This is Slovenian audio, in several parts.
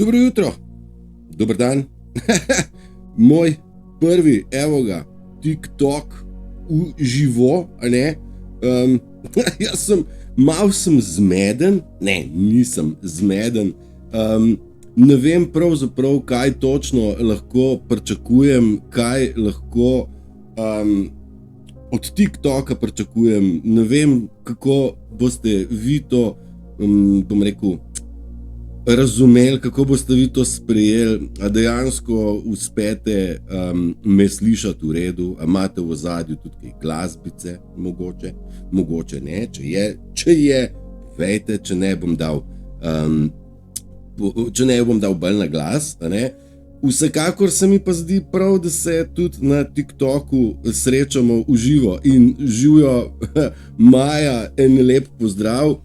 Dobro jutro, dober dan. Moj prvi, evo ga, TikTok v živo, a ne? Jaz sem zmeden, ne, nisem zmeden. Ne vem pravzaprav, kaj točno lahko pričakujem, kaj lahko od TikToka pričakujem. Ne vem, kako boste vi to, bom rekel, razumeli, kako boste vi to sprejeli, a dejansko uspete me slišati v redu, a imate v ozadju tudi kaj glasbice, mogoče ne, če je, vejte, če ne bom dal bolj na glas, a ne. Vsekakor se mi pa zdi prav, da se tudi na TikToku srečamo v živo in živijo Maja, en lep pozdrav,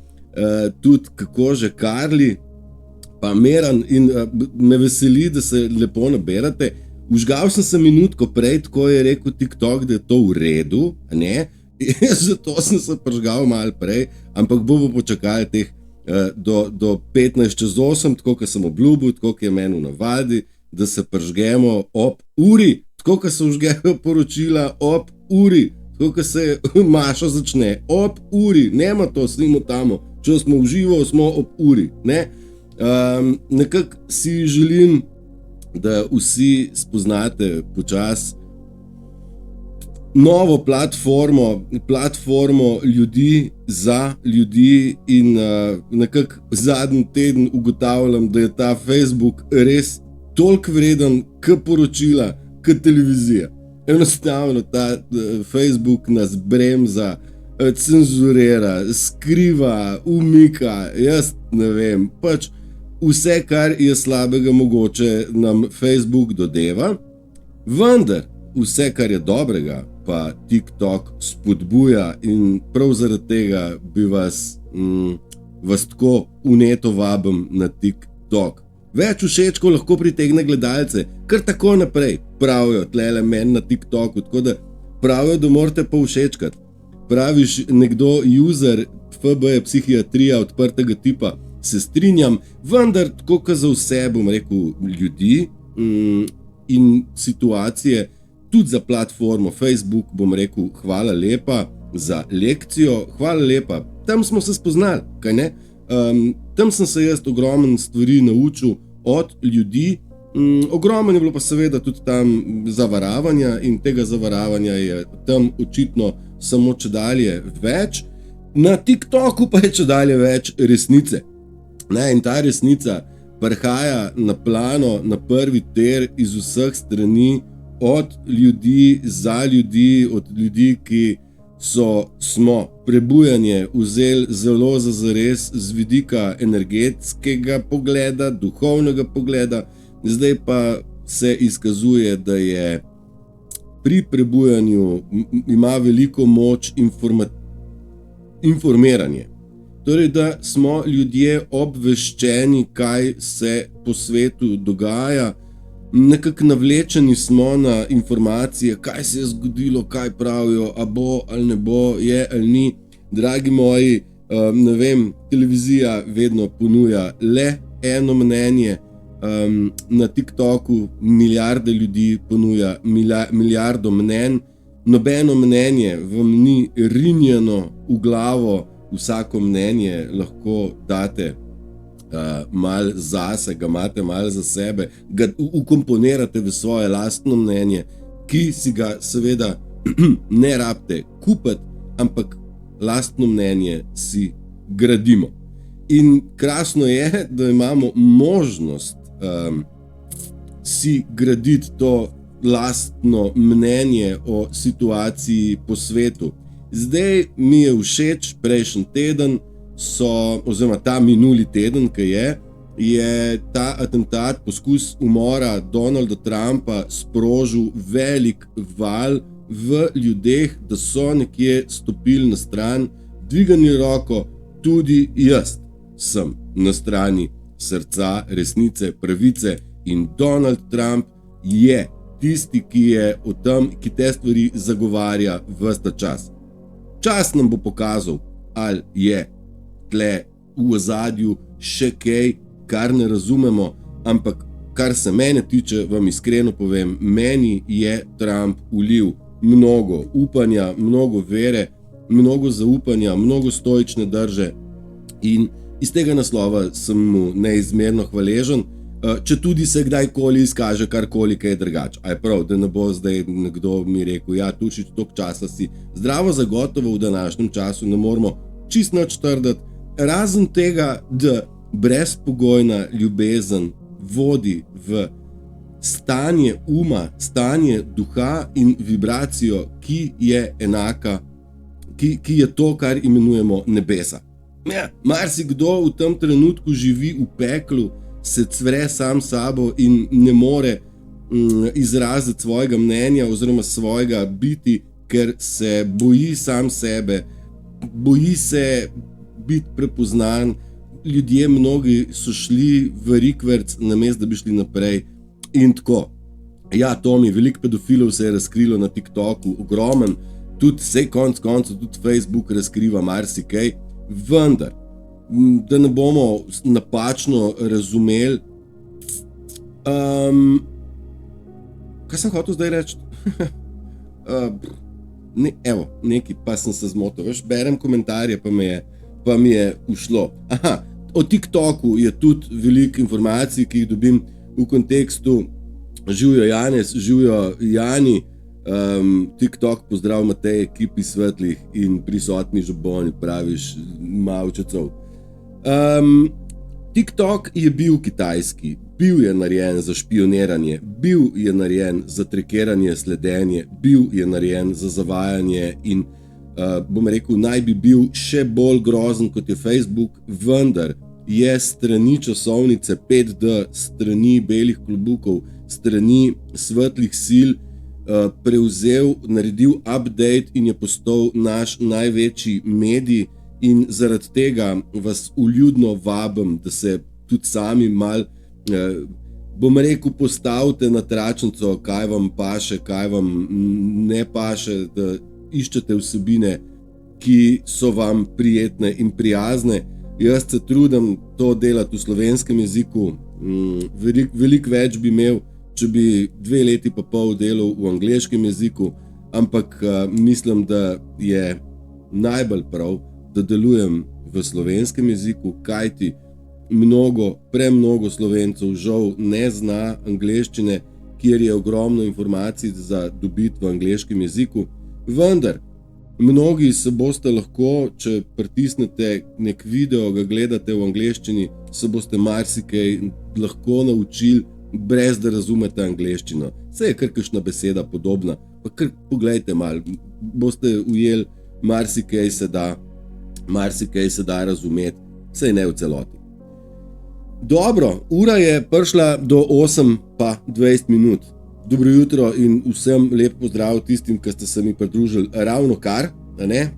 tudi kako že Karli, pa Meran, in me veseli, da se lepo naberate. Užgal sem se minutko prej, tako je rekel TikTok, da je to v redu, ne? Zato sem se prižgal malo prej, ampak bomo počakali teh do 15:08, tako kot sem obljubil, tako kot je meni v navadi, da se prižgemo ob uri, tako kot se užgejo poročila ob uri, tako kot se Maša začne ob uri, nema to, snimo tamo, če smo v živo, smo ob uri, ne? Nekako si želim, da vsi spoznate počas novo platformo ljudi za ljudi in nekako zadnji teden ugotavljam, da je ta Facebook res toliko vreden, k poročila, k televizija. Enostavno ta Facebook nas bremza, cenzurira, skriva, umika, jaz ne vem, pač vse, kar je slabega mogoče, nam Facebook dodeva, vendar vse, kar je dobrega, pa TikTok spodbuja in prav zaradi tega bi vas tako vneto vabim na TikTok. Več všečkov lahko pritegne gledalce, kar tako naprej, pravijo tlele meni na TikToku, tako da pravijo, da morate pa všečkati. Praviš nekdo user, FB je psihiatrija odprtega tipa, se strinjam, vendar tako kot za vse, bom rekel, ljudi in situacije, tudi za platformo Facebook, bom rekel, hvala lepa za lekcijo, hvala lepa, tam smo se spoznali, kaj ne? Tam sem se jaz ogromno stvari naučil od ljudi, ogromno je bilo pa seveda tudi tam zavaravanja in tega zavaravanja je tam očitno samo čedalje več, na TikToku pa je čedalje več resnice. Ne, in ta resnica prihaja na plano, na prvi ter iz vseh strani, od ljudi, za ljudi, od ljudi, ki smo prebujanje vzeli zelo za zares z vidika energetskega pogleda, duhovnega pogleda, zdaj pa se izkazuje, da je pri prebujanju ima veliko moč informiranje. Torej, da smo ljudje obveščeni, kaj se po svetu dogaja, nekako navlečeni smo na informacije, kaj se je zgodilo, kaj pravijo, a bo ali ne bo, je ali ni. Dragi moji, ne vem, televizija vedno ponuja le eno mnenje, na TikToku milijarde ljudi ponuja milijardo mnenj, nobeno mnenje vam ni rinjeno v glavo, vsako mnenje lahko date malo zase, ga imate malo za sebe, ga ukomponirate v svoje lastno mnenje, ki si ga seveda ne rabite kupiti, ampak lastno mnenje si gradimo. In krasno je, da imamo možnost si graditi to lastno mnenje o situaciji po svetu. Zdaj mi je všeč, prejšnji teden oziroma ta minuli teden, ki je ta atentat, poskus umora Donalda Trumpa sprožil velik val v ljudeh, da so nekje stopili na stran, dvignili roko, tudi jaz sem na strani srca, resnice, pravice in Donald Trump je tisti, ki je o tem, ki te stvari zagovarja ves ta čas. Čas nam bo pokazal, ali je tle v ozadju še kaj, kar ne razumemo, ampak kar se mene tiče, vam iskreno povem, meni je Trump vlil mnogo upanja, mnogo vere, mnogo zaupanja, mnogo stoične drže in iz tega naslova sem mu neizmerno hvaležen, če tudi se kdajkoli izkaže karkoli, kaj je drugače. A je prav, da ne bo zdaj nekdo mi rekel, ja, Tušič, toliko časa si zdravo zagotovo v današnjem času, ne moramo čist nič trditi, razen tega, da brezpogojna ljubezen vodi v stanje uma, stanje duha in vibracijo, ki je enaka, ki je to, kar imenujemo nebesa. Ja, marsikdo v tem trenutku živi v peklu, se cvre sam sabo in ne more izraziti svojega mnenja oziroma svojega biti, ker se boji sam sebe, boji se biti prepoznan. Ljudje mnogi so šli v rikverc, namesto da bi šli naprej in tako. Ja, Tomi, veliko pedofilov se je razkrilo na TikToku, ogromen, tudi vse konc koncev, tudi Facebook razkriva marsikaj, vendar, da ne bomo napačno razumeli, kaj sem hotel zdaj reči? Nekaj, pa sem se zmotil, veš, berem komentarje, pa mi je ušlo. Aha, o TikToku je tudi veliko informacij, ki jih dobim v kontekstu živijo Janez, živijo Jani, TikTok, pozdrav Matej, ekipi svetlih in prisotni žaboni, praviš Mavčecov. TikTok je bil kitajski, bil je narejen za špioniranje, bil je narejen za trekeranje, sledenje, bil je narejen za zavajanje in bom rekel, naj bi bil še bolj grozen kot je Facebook, vendar je strani časovnice 5D, strani belih klobukov, strani svetlih sil prevzel, naredil update in je postal naš največji medij in zaradi tega vas vljudno vabim, da se tudi sami mal, bom rekel, postavite na tračnico, kaj vam paše, kaj vam ne paše, da iščete vsebine, ki so vam prijetne in prijazne. Jaz se trudim to delati v slovenskem jeziku, veliko več bi imel, če bi 2 leti pa pol delal v angleškem jeziku, ampak mislim, da je najbolj prav, da delujem v slovenskem jeziku, kajti premnogo Slovencev žal ne zna angleščine, kjer je ogromno informacij za dobiti v angleškem jeziku. Vendar, mnogi se boste lahko, če pritisnete nek video, ga gledate v angleščini, se boste marsikaj lahko naučili, brez da razumete angleščino. Saj je kar kakšna beseda podobna, pa kar poglejte malo, boste ujeli, marsikaj se da razumeti, saj ne v celoti. Dobro, ura je prišla do 8:20 minut. Dobro jutro in vsem lep pozdrav tistim, ki ste se mi pridružili ravno kar, ne?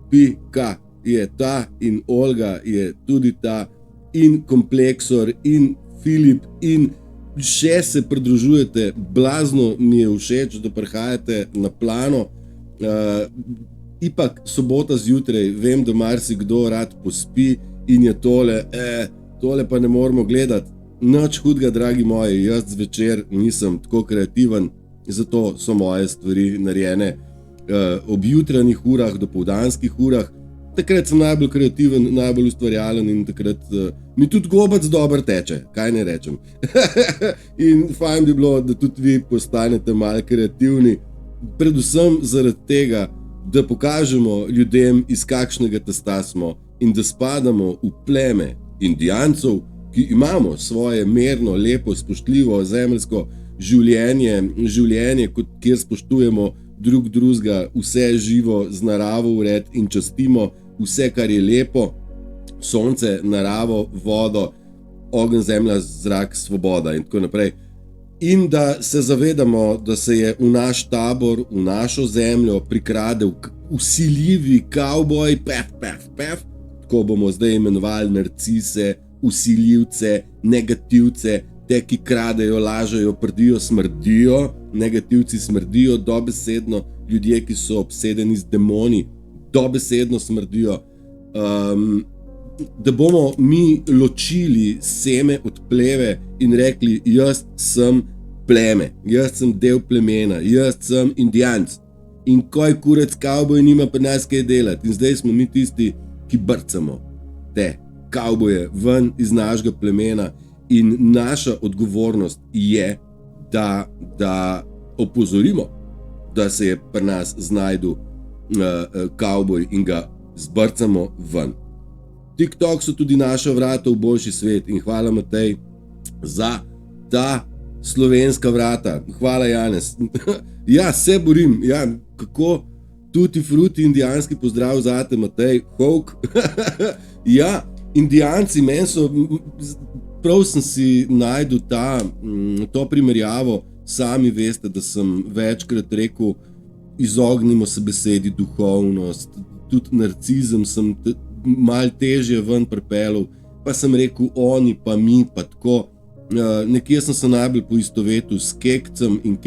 Pika je ta in Olga je tudi ta in Kompleksor in Filip in še se pridružujete, blazno mi je všeč, da prihajate na plano. Ipak sobota zjutraj, vem, da marsikdo rad pospi in je tole pa ne moramo gledati. Nič hudega, dragi moji, jaz zvečer nisem tako kreativen, zato so moje stvari narejene ob jutranjih urah, dopoldanskih urah. Takrat sem najbolj kreativen, najbolj ustvarjalen in takrat mi tudi gobec dobro teče, kaj ne rečem. In fajn bi bilo, da tudi vi postanete malo kreativni, predvsem zaradi tega, da pokažemo ljudem, iz kakšnega testa smo in da spadamo v pleme Indijancev, ki imamo svoje mirno, lepo, spoštljivo, zemeljsko življenje, kjer spoštujemo drug drugega, vse živo z naravo vred in častimo vse, kar je lepo, sonce, naravo, vodo, ogenj, zemlja, zrak, svoboda in tako naprej. In da se zavedamo, da se je v naš tabor, v našo zemljo prikradel vsiljivi kavboj, pef, tako bomo zdaj imenovali narcise, vsiljivce, negativce, te, ki kradejo, lažejo, prdijo, smrdijo, negativci smrdijo dobesedno, ljudje, ki so obsedeni z demoni, dobesedno smrdijo. da bomo mi ločili seme od pleve in rekli, jaz sem pleme, jaz sem del plemena, jaz sem Indijanc. In koj kurec kavboj nima pri nas kaj delati. In zdaj smo mi tisti, ki brcamo te kavboje ven iz našega plemena. In naša odgovornost je, da opozorimo, da se je pri nas znajdel kavboj in ga zbrcamo ven. TikTok so tudi naša vrata v boljši svet in hvala Matej za ta slovenska vrata. Hvala Janez. Ja, se borim. Ja, kako tuti fruti indijanski pozdrav zate Matej. Houk. Ja, Indijanci, meni so, prav sem si najdel to primerjavo, sami veste, da sem večkrat rekel, izognimo se besedi duhovnost, tudi narcizem sem malo težje ven pripeljal, pa sem rekel oni, pa mi, pa tako. Nekje sem se najbolj poistovetil s kekcem in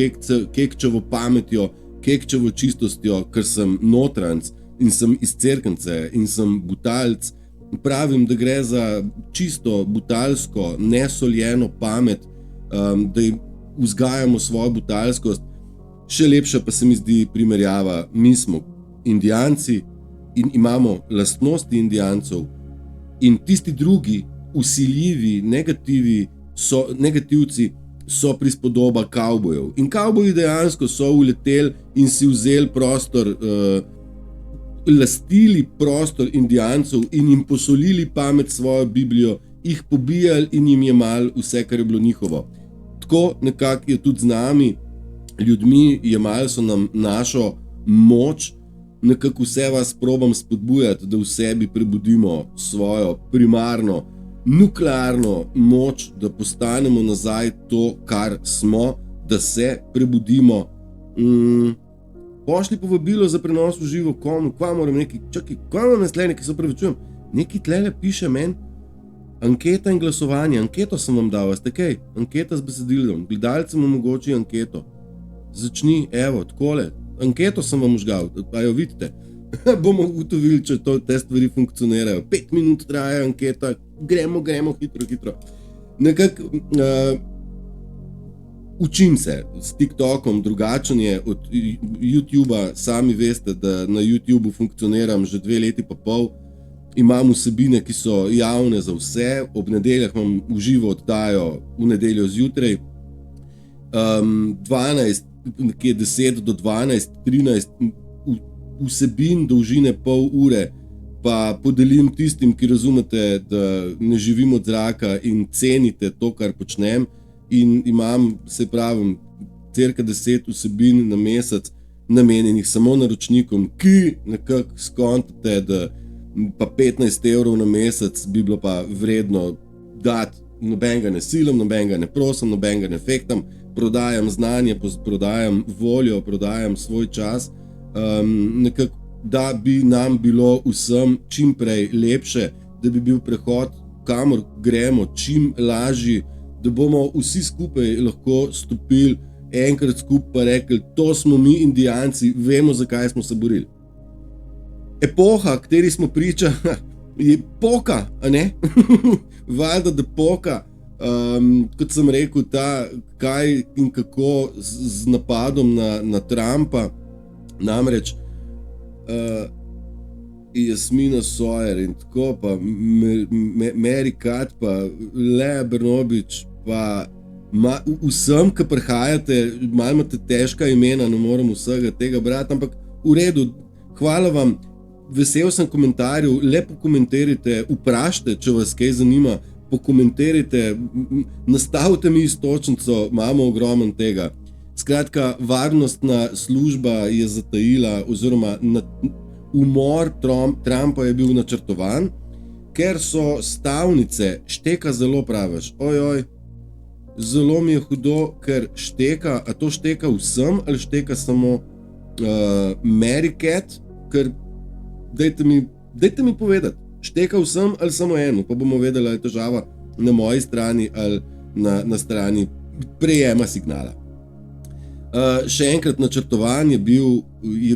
kekčevo pametjo, kekčevo čistostjo, ker sem notranc in sem iz Cerknice in sem butalc. Pravim, da gre za čisto butalsko, nesoljeno pamet, da vzgajamo svojo butalskost. Še lepša pa se mi zdi primerjava, mi smo Indijanci in imamo lastnosti Indijancev in tisti drugi, vsiljivi, negativci so prispodoba kavbojev. In kavboji dejansko so uleteli in si vzeli prostor, lastili prostor Indijancev in jim posolili pamet svojo Biblijo, jih pobijali in jim jemali vse, kar je bilo njihovo. Tako nekako je tudi z nami, ljudmi, jemali so nam našo moč, nekako vse vas probam spodbujati, da v sebi prebudimo svojo primarno, nuklearno moč, da postanemo nazaj to, kar smo, da se prebudimo. Pošli povabilo za prenos v živo, komu, kva moram neki, čakaj, kva imam naslednje, ki se opravičujem, neki tlele piše meni, anketa in glasovanje, anketo sem vam dal, ste kaj, anketa z besedilom, gledalcem omogoči anketo, začni, evo, takole, anketo sem vam užgal, pa jo vidite, bomo ugotovili, če te stvari funkcionirajo, 5 minut traja anketa, gremo, hitro, nekako, učim se s TikTokom, drugačen je od YouTubea, sami veste, da na YouTubeu funkcioniram že 2 leti pa pol, imam vsebine, ki so javne za vse, ob nedeljah imam v živo oddajo v nedeljo zjutraj, 10 do 12, 13 vsebin dolžine pol ure, pa podelim tistim, ki razumete, da ne živim od zraka in cenite to, kar počnem, in imam, se pravim, cirka 10 vsebin na mesec namenjenih samo naročnikom, ki nekako skontate, da pa 15 € na mesec bi bilo pa vredno dati, nobenega ne silam, nobenega ne prosim, nobenega ne fektam, prodajam znanje, prodajam voljo, prodajam svoj čas, nekako, da bi nam bilo vsem čim prej lepše, da bi bil prehod, kamor gremo, čim lažji, da bomo vsi skupaj lahko stopili enkrat skupaj pa rekli, to smo mi Indijanci, vemo, zakaj smo se borili. Epoha, kateri smo priča, je poka, a ne? Valjda, da poka, kot sem rekel, kaj in kako z napadom na Trumpa, namreč Jasmina Sawyer in tako, pa Mary Kat, pa Lea Brnobič, pa vsem, ki prihajate, malo imate težka imena, ne morem vsega tega brati, ampak v redu, hvala vam, vesel sem komentarjev, lepo komentirajte, vprašajte, če vas kaj zanima, pokomentirajte, nastavite mi istočnico, imamo ogromno tega. Skratka, varnostna služba je zatajila, oziroma umor Trumpa je bil načrtovan, ker so stavnice, šteka zelo praviš, ojoj, zelo mi je hudo, ker šteka, a to šteka vsem ali šteka samo Mary Kat, ker dajte mi povedati, šteka vsem ali samo eno, pa bomo vedeli, ali je težava na moji strani ali na strani prejema signala. Še enkrat načrtovan je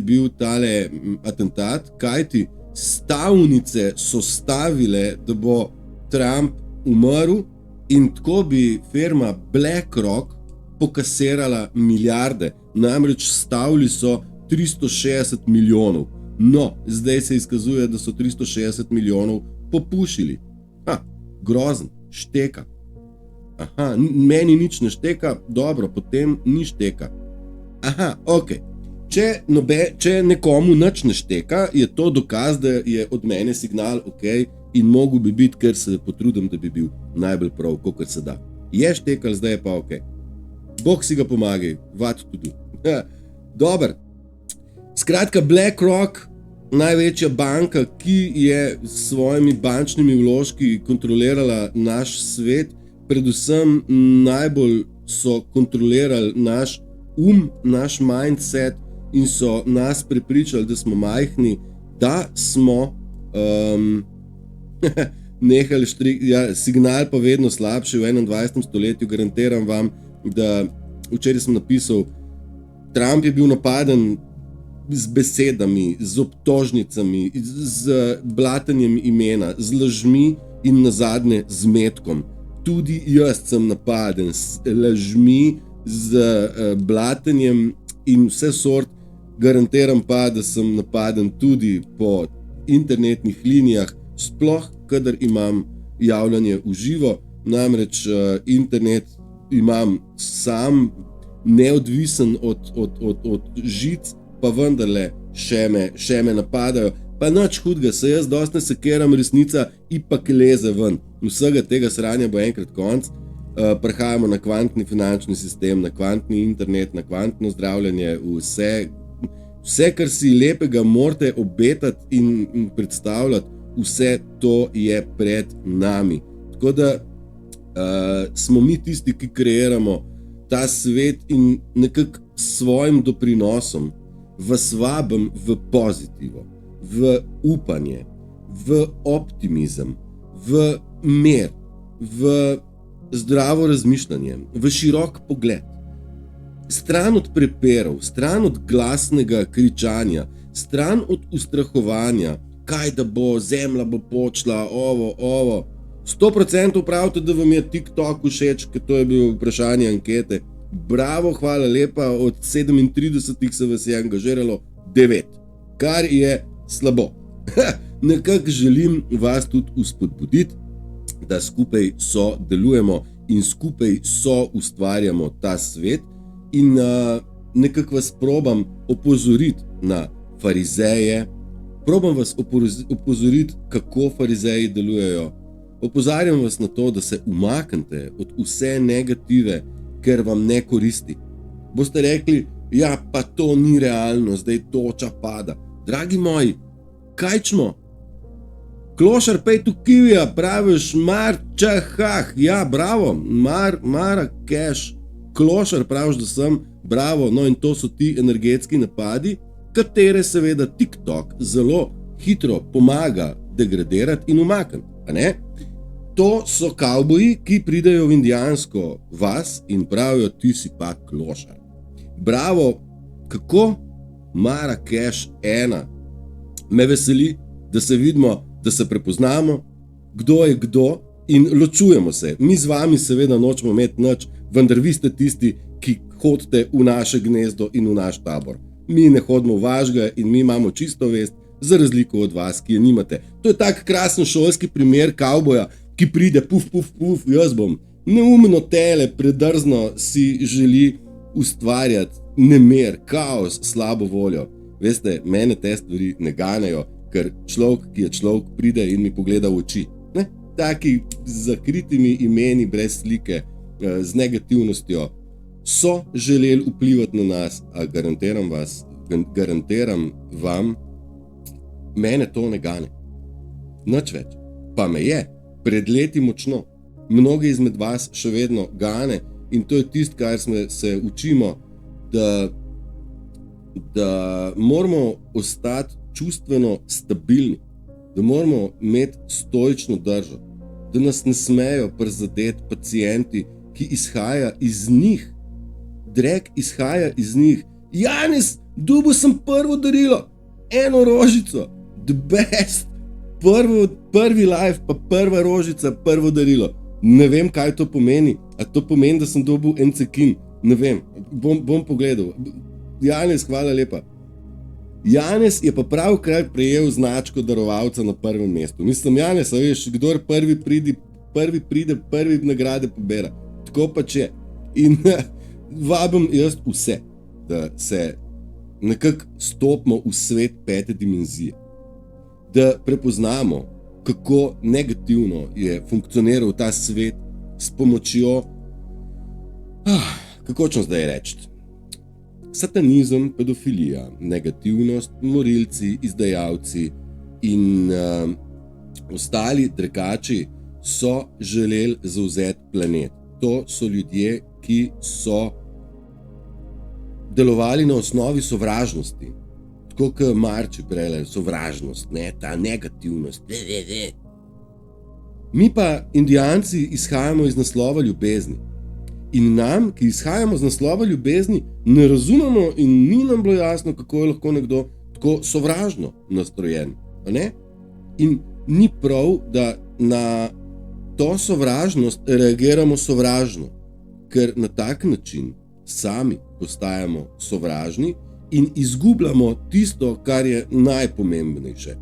bil tale atentat, kajti stavnice so stavile, da bo Trump umrl in tako bi firma BlackRock pokasirala milijarde. Namreč stavili so 360 milijonov. No, zdaj se izkazuje, da so 360 milijonov popušili. Grozen, šteka. Meni nič ne šteka, dobro, potem ni šteka. Ok. Če nekomu nič ne šteka, je to dokaz, da je od mene signal ok in mogu bi biti, ker se potrudim, da bi bil najbolj prav, kakor se da. Je štekal, zdaj je pa ok. Bog si ga pomagaj, what to do. Dobar. Skratka, BlackRock, največja banka, ki je s svojimi bančnimi vložki kontrolirala naš svet, predvsem najbolj so kontrolirali naš naš mindset in so nas prepričali, da smo majhni, da smo nehali signal pa vedno slabši v 21. stoletju. Garantiram vam, da včeraj sem napisal, Trump je bil napaden z besedami, z obtožnicami, z blatanjem imena, z lažmi in nazadnje z metkom. Tudi jaz sem napaden z lažmi, z blatanjem in vse sort. Garantiram pa, da sem napaden tudi po internetnih linijah, sploh kadar imam javljanje v živo. Namreč internet imam sam, neodvisen od žic, pa vendarle še me napadajo. Pa nič hudega, se jaz dosti ne sekeram, resnica ipak leze ven. Vsega tega sranja bo enkrat konc. Prehajamo na kvantni finančni sistem, na kvantni internet, na kvantno zdravljenje, vse, kar si lepega morate obetati in predstavljati, vse to je pred nami. Tako da smo mi tisti, ki kreiramo ta svet in nekako svojim doprinosom vas vabim v pozitivo, v upanje, v optimizem, v mir, v zdravo razmišljanje, v širok pogled. Stran od preperov, stran od glasnega kričanja, stran od ustrahovanja, kaj da bo, zemlja bo počla, ovo. 100% pravite, da vam je TikTok všeč, ker to je bilo vprašanje ankete. Bravo, hvala lepa, od 37 se vas je angažiralo 9, kar je slabo. Nekako želim vas tudi uspodbuditi, da skupaj sodelujemo in skupaj soustvarjamo ta svet in nekako vas probam opozoriti na farizeje, probam vas opozoriti, kako farizeji delujejo. Opozarjam vas na to, da se umaknete od vse negative, ker vam ne koristi. Boste rekli, ja, pa to ni realno, zdaj toča pada. Dragi moji, kaj čmo? Klošar pej tu kivija, praviš Marčahah, ja, bravo, Marakeš, klošar praviš, da sem, bravo, no in to so ti energetski napadi, katere seveda TikTok zelo hitro pomaga degradirati in umakniti, a ne? To so kavboji, ki pridejo v indijansko vas in pravijo, ti si pa klošar. Bravo, kako? Marakeš 1. Me veseli, da se vidimo, da se prepoznamo, kdo je kdo in ločujemo se. Mi z vami seveda nočemo imeti nič, vendar vi ste tisti, ki hodite v naše gnezdo in v naš tabor. Mi ne hodimo v vašega in mi imamo čisto vest, za razliko od vas, ki je nimate. To je tak krasen šolski primer kavboja, ki pride puf, jaz bom. Neumno tele, predrzno si želi ustvarjati nemir, kaos, slabo voljo. Veste, mene te stvari ne ganejo, ker človek, ki je človek, pride in mi pogleda v oči. Ne? Taki z zakritimi imeni, brez slike, z negativnostjo, so želeli vplivati na nas, a garantiram vam, mene to ne gane. Nič več. Pa me je. Pred leti močno. Mnogi izmed vas še vedno gane in to je tisto, kar se učimo, da moramo ostati čustveno stabilni, da moramo imeti stoično držo, da nas ne smejo prizadeti pacienti, ki izhaja iz njih. Drek izhaja iz njih. Janis, dobil sem prvo darilo, eno rožico. The best, prvi live, pa prva rožica, prvo darilo. Ne vem, kaj to pomeni. A to pomeni, da sem dobil en cekin? Ne vem, bom pogledal. Janez, hvala lepa. Janez je pa pravkrat prejel značko darovalca na prvem mestu. Mislim, Janez, veš, kdor prvi pride, prvi nagrade pobera. Tako pa če. In vabim jaz vse, da se nekako stopimo v svet 5. dimenzije. Da prepoznamo, kako negativno je funkcioniral ta svet s pomočjo, kako ćem zdaj reči, satanizem, pedofilija, negativnost, morilci, izdajalci in ostali drekači so želeli zavzeti planet. To so ljudje, ki so delovali na osnovi sovražnosti. Tako kot Marči prele, sovražnost, ne, ta negativnost. Mi pa, Indijanci, izhajamo iz naslova ljubezni. In nam, ki izhajamo iz naslova ljubezni, ne razumemo in ni nam bilo jasno, kako je lahko nekdo tako sovražno nastrojen. Ne? In ni prav, da na to sovražnost reagiramo sovražno, ker na tak način sami postajamo sovražni in izgubljamo tisto, kar je najpomembnejše.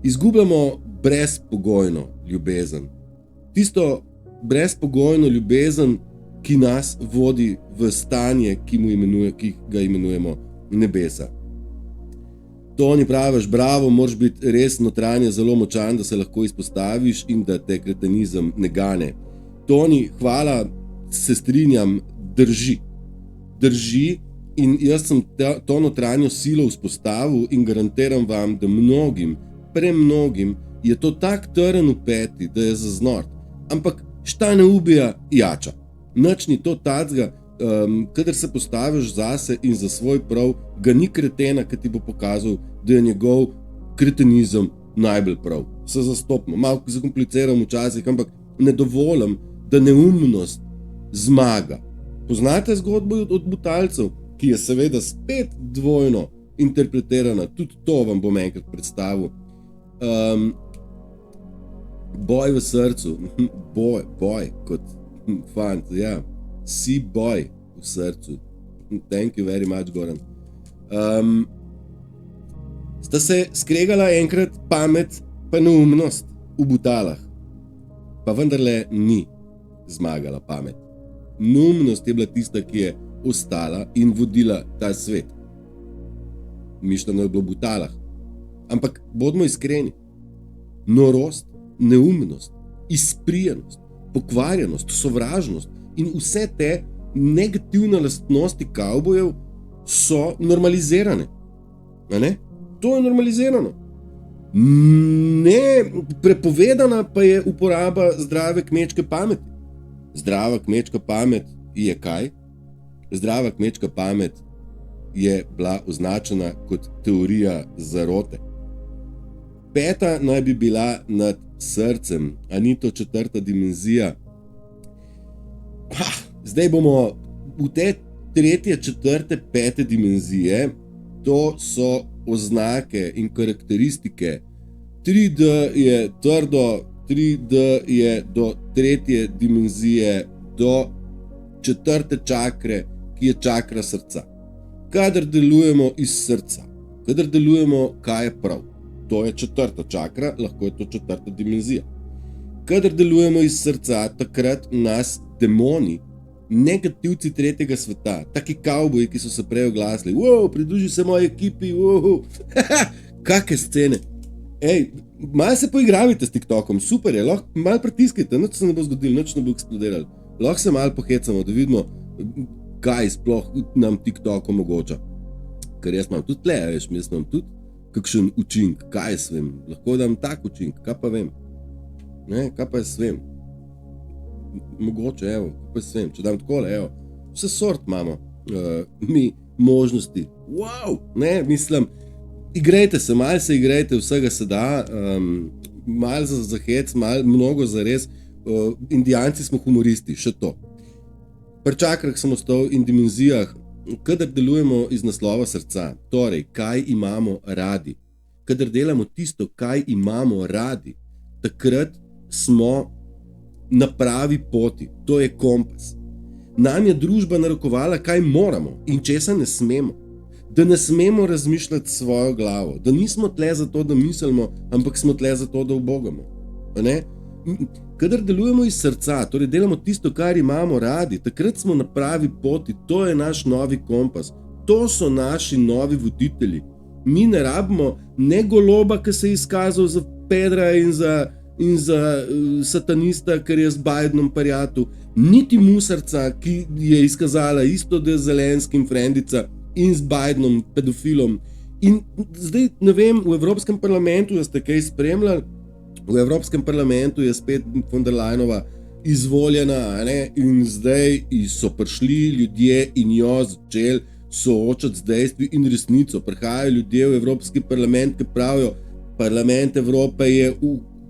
Izgubljamo brezpogojno ljubezen. Tisto brezpogojno ljubezen, ki nas vodi v stanje, ki ga imenujemo nebesa. Toni, praviš, bravo, moraš biti res notranje zelo močan, da se lahko izpostaviš in da te kretenizem ne gane. Toni, hvala, se strinjam, drži in jaz sem to notranjo silo vzpostavil in garantiram vam, da premnogim je to tak trn v peti, da je za znort. Ampak šta ne ubija, jača. Nič ni to tacga, kadar se postaviš zase in za svoj prav, ga ni kretena, ki ti bo pokazal, da je njegov kretenizem najbolj prav. Se zastopimo, malo zakompliciram včasih, ampak ne dovolim, da neumnost zmaga. Poznate zgodbo od Butalcev, ki je seveda spet dvojno interpretirana, tudi to vam bom enkrat predstavil. Boj v srcu, boj kot fant, ja, si boj v srcu. Thank you very much, Goran. Sta se skregala enkrat pamet pa neumnost v Butalah, pa vendarle ni zmagala pamet. Neumnost je bila tista, ki je ostala in vodila ta svet. Mišljeno je bilo v Butalah. Ampak bodimo iskreni, norost, neumnost, izprijenost, pokvarjenost, sovražnost in vse te negativne lastnosti kavbojev so normalizirane. Ne? To je normalizirano. Ne, prepovedana pa je uporaba zdrave kmečke pameti. Zdrava kmečka pamet je kaj? Zdrava kmečka pamet je bila označena kot teorija zarote. 5. naj bi bila nad srcem, a ni to 4. dimenzija. Zdaj bomo v te 3., 4., 5. dimenzije, to so oznake in karakteristike. 3D je trdo, 3D je do 3. dimenzije, do 4. čakre, ki je čakra srca. Kadar delujemo iz srca, kadar delujemo, kaj je prav, to je 4. čakra, lahko je to 4. dimenzija. Kadar delujemo iz srca, takrat nas demoni, negativci 3. sveta, taki kavboji, ki so se prej oglasili, pridruži se moji ekipi, kakve scene. Ej, malo se poigravite s TikTokom, super je, lahko malo pritiskajte, nič se ne bo zgodilo, nič ne bo eksplodiralo. Lahko se malo pohecamo, da vidimo, kaj sploh nam TikTok omogoča. Ker jaz imam tudi tle, veš, jaz imam tudi kakšen učink, kaj jaz vem, lahko dam tak učink, kaj pa vem. Ne, kaj pa jaz vem. Mogoče, evo, kaj pa jaz vem, če dam takole, evo, vse sort imamo, mi možnosti, ne, mislim, igrajte se, malo se igrajte, vsega se da, malo za hec, mnogo za res, Indijanci smo humoristi, še to. Pri čakrah sem ostal in dimenzijah, kadar delujemo iz naslova srca, torej, kaj imamo radi, kadar delamo tisto, kaj imamo radi, takrat smo na pravi poti. To je kompas. Nam je družba narekovala, kaj moramo in česa ne smemo. Da ne smemo razmišljati s svojo glavo, da nismo tle zato, da mislimo, ampak smo tle zato, da ubogamo. Kadar delujemo iz srca, torej delamo tisto, kar imamo radi, takrat smo na pravi poti, to je naš novi kompas, to so naši novi voditelji. Mi ne rabimo ne Goloba, ki se je izkazal za pedra in za satanista, ker je z Bidenom prijatelj, niti Musarca, ki je izkazala isto, da je Zelenskim frendica in z Bidenom pedofilom. In zdaj, ne vem, v Evropskem parlamentu ste kaj spremljali, v Evropskem parlamentu je spet von der Leyenova izvoljena, in zdaj so prišli ljudje in jo začeli soočati z dejstvi in resnico. Prihajajo ljudje v Evropski parlament, ki pravijo, parlament Evrope je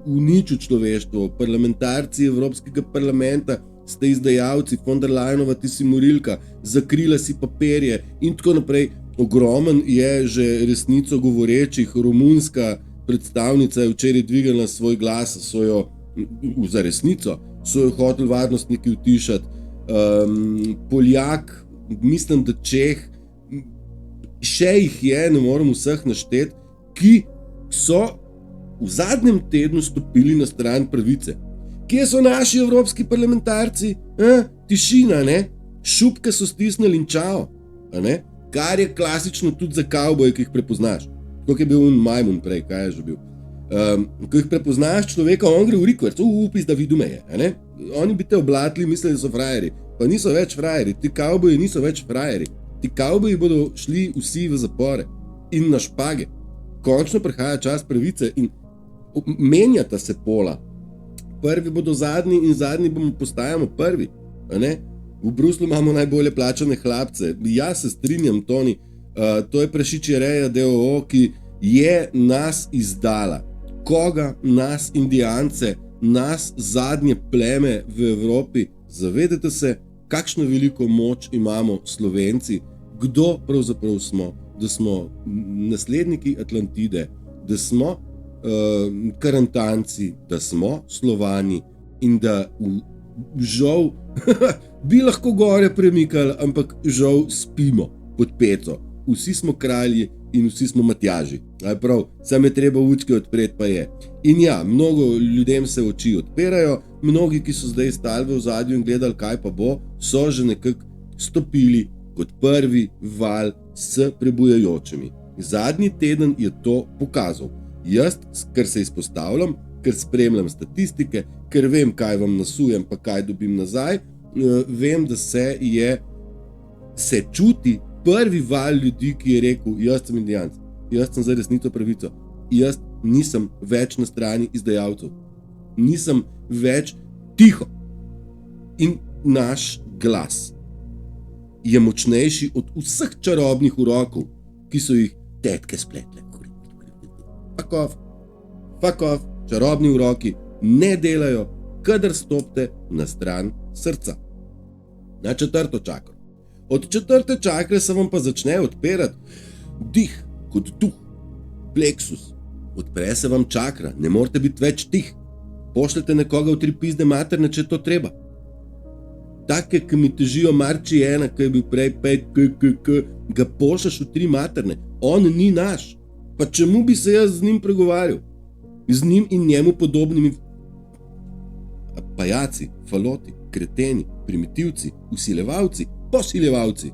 uničil človeštvo, parlamentarci Evropskega parlamenta ste izdajalci, von der Leyenova ti si morilka, zakrila si papirje in tako naprej. Ogromen je že resnico govorečih. Romunska predstavnica je včeraj dvignila svoj glas, so jo za resnico, so jo hoteli varnostniki utišati. Poljak, mislim, da Čeh, še jih je, ne morem vseh našteti, ki so v zadnjem tednu stopili na stran pravice. Kje so naši evropski parlamentarci? Tišina, šupke so stisnili in čao. Kar je klasično tudi za kavboje, ki jih prepoznaš. Kako je bil majmun prej, kaj je že bil. Ko jih prepoznaš človeka, on gre v rikverc, upis, da vidu me je. Oni bi te oblatili, mislili, da so frajeri. Pa niso več frajeri, ti kavboji niso več frajeri. Ti kavboji bodo šli vsi v zapore in na špage. Končno prihaja čas pravice in menjata se pola. Prvi bodo zadnji in zadnji postajamo prvi. V Bruslu imamo najbolje plačane hlapce. Jaz se strinjam, Toni, to je Prašičjereja d.o.o., ki je nas izdala. Koga? Nas, Indijance, nas, zadnje pleme v Evropi. Zavedate se, kakšno veliko moč imamo Slovenci, kdo pravzaprav smo, da smo nasledniki Atlantide, da smo Karantanci, da smo Slovani in da žal bi lahko gore premikali, ampak žal spimo pod peco. Vsi smo kralji in vsi smo Matjaži. Prav, sam je treba učke odpreti, pa je. In ja, mnogo ljudem se oči odpirajo, mnogi, ki so zdaj stali v ozadju in gledali, kaj pa bo, so že nekako stopili kot prvi val s prebujajočimi. Zadnji teden je to pokazal. Jaz, ker se izpostavljam, ker spremljam statistike, ker vem, kaj vam nasujem, pa kaj dobim nazaj, vem, da se čuti prvi val ljudi, ki je rekel, jaz sem Indijanc, jaz sem za resnico pravico, jaz nisem več na strani izdajalcev, nisem več tiho. In naš glas je močnejši od vseh čarobnih urokov, ki so jih tetke spletle. Fuck off, čarobni uroki ne delajo, kadar stopite na stran srca. Na 4. čakro. Od 4. čakre se vam pa začne odpirati dih kot duh, pleksus. Odpre se vam čakra, ne morete biti več tih. Pošljete nekoga v 3 pizde materne, če to treba. Take, ki mi težijo marči ena, ki je bil prej 5 ga pošljaš v 3 materne. On ni naš. Pa čemu bi se jaz z njim pregovarjal? Z njim in njemu podobnimi pajaci, faloti, kreteni, primitivci, usiljevalci, posiljevalci.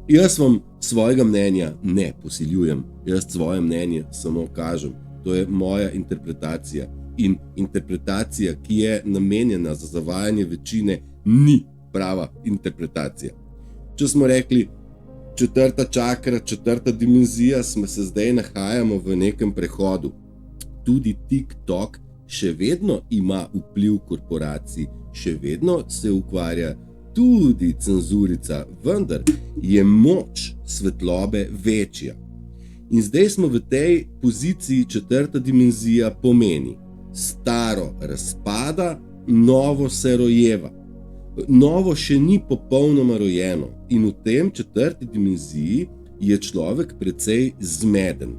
Jaz vam svojega mnenja ne posiljujem, jaz svoje mnenje samo kažem. To je moja interpretacija. In interpretacija, ki je namenjena za zavajanje večine, ni prava interpretacija. Če smo rekli, 4. čakra, 4. dimenzija, smo se zdaj nahajamo v nekem prehodu. Tudi TikTok še vedno ima vpliv korporacij, še vedno se ukvarja tudi cenzurica, vendar je moč svetlobe večja. In zdaj smo v tej poziciji 4. dimenzija pomeni. Staro razpada, novo se rojeva. Novo še ni popolnoma rojeno in v tem 4. dimenziji je človek precej zmeden.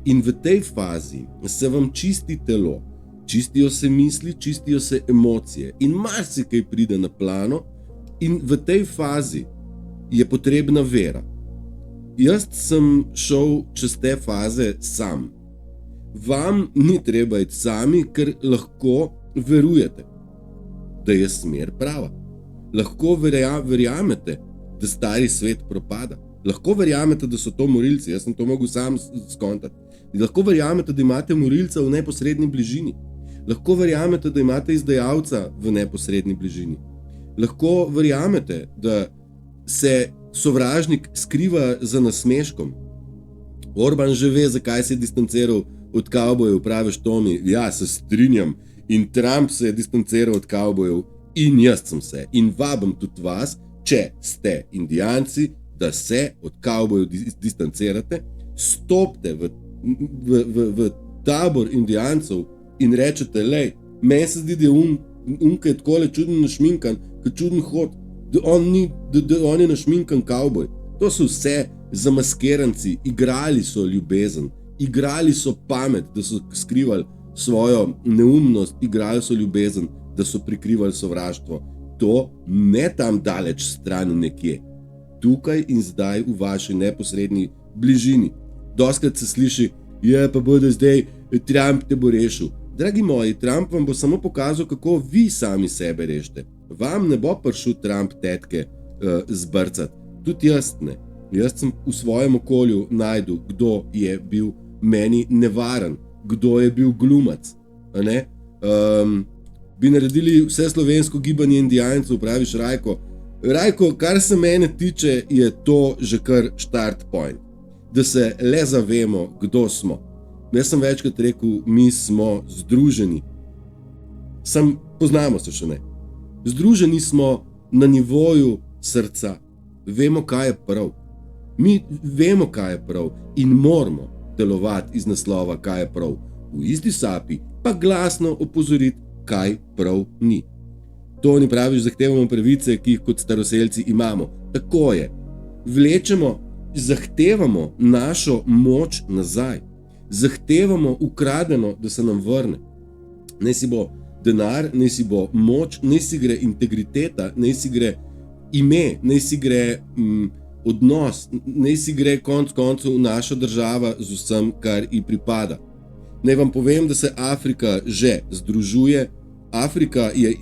In v tej fazi se vam čisti telo, čistijo se misli, čistijo se emocije in marsikaj pride na plano in v tej fazi je potrebna vera. Jaz sem šel čez te faze sam. Vam ni treba iti sami, ker lahko verujete, da je smer prava. Lahko verjamete, da stari svet propada. Lahko verjamete, da so to morilci, jaz sem to mogel sam skontati. Lahko verjamete, da imate morilca v neposredni bližini. Lahko verjamete, da imate izdajalca v neposredni bližini. Lahko verjamete, da se sovražnik skriva za nasmeškom. Orban že ve, zakaj se je distanciral od kavbojev, praviš Tomi, ja, se strinjam. In Trump se je distanciral od kavbojev in jaz sem se. In vabim tudi vas, če ste Indijanci, da se od kavbojev distancirate, stopite v tabor Indijancev in rečete, lej, meni se zdi, da je kaj takole čudno našminkan, kaj čuden hod, da on je našminkan kavboj. To so vse zamaskiranci, igrali so ljubezen, igrali so pamet, da so skrivali svojo neumnost, igrali so ljubezen, da so prikrivali sovraštvo. To ne tam daleč stran nekje, tukaj in zdaj v vaši neposredni bližini. Dostkrat se sliši, je pa bodo zdaj, Trump te bo rešil. Dragi moji, Trump vam bo samo pokazal, kako vi sami sebe rešite. Vam ne bo prišel Trump tetke zbrcati, tudi jaz ne. Jaz sem v svojem okolju najdel, kdo je bil meni nevaren, kdo je bil glumac. Bi naredili vse slovensko gibanje Indijancev, praviš Rajko. Rajko, kar se mene tiče, je to že kar start point. Da se le zavemo, kdo smo. Jaz sem večkrat rekel, mi smo združeni. Poznamo se še ne. Združeni smo na nivoju srca. Vemo, kaj je prav. Mi vemo, kaj je prav in moramo delovati iz naslova, kaj je prav. V isti sapi pa glasno opozoriti, kaj prav ni. To ni praviš, zahtevamo pravice, ki jih kot staroselci imamo. Tako je. Zahtevamo našo moč nazaj. Zahtevamo ukradeno, da se nam vrne. Naj si bo denar, naj si bo moč, naj si gre integriteta, naj si gre ime, naj si gre odnos, naj si gre konec koncev naša država z vsem, kar ji pripada. Naj vam povem, da se Afrika že združuje. Afrika je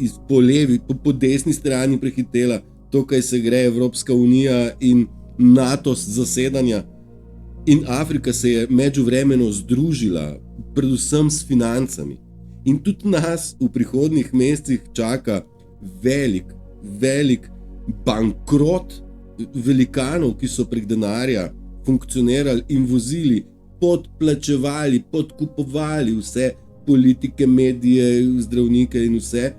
po desni strani prehitela to, kaj se gre Evropska unija in NATO z zasedanja. In Afrika se je međuvremeno združila, predvsem s financami. In tudi nas v prihodnjih mesecih čaka velik bankrot velikanov, ki so prek denarja funkcionirali in vozili, podplačevali, podkupovali vse politike, medije, zdravnike in vse.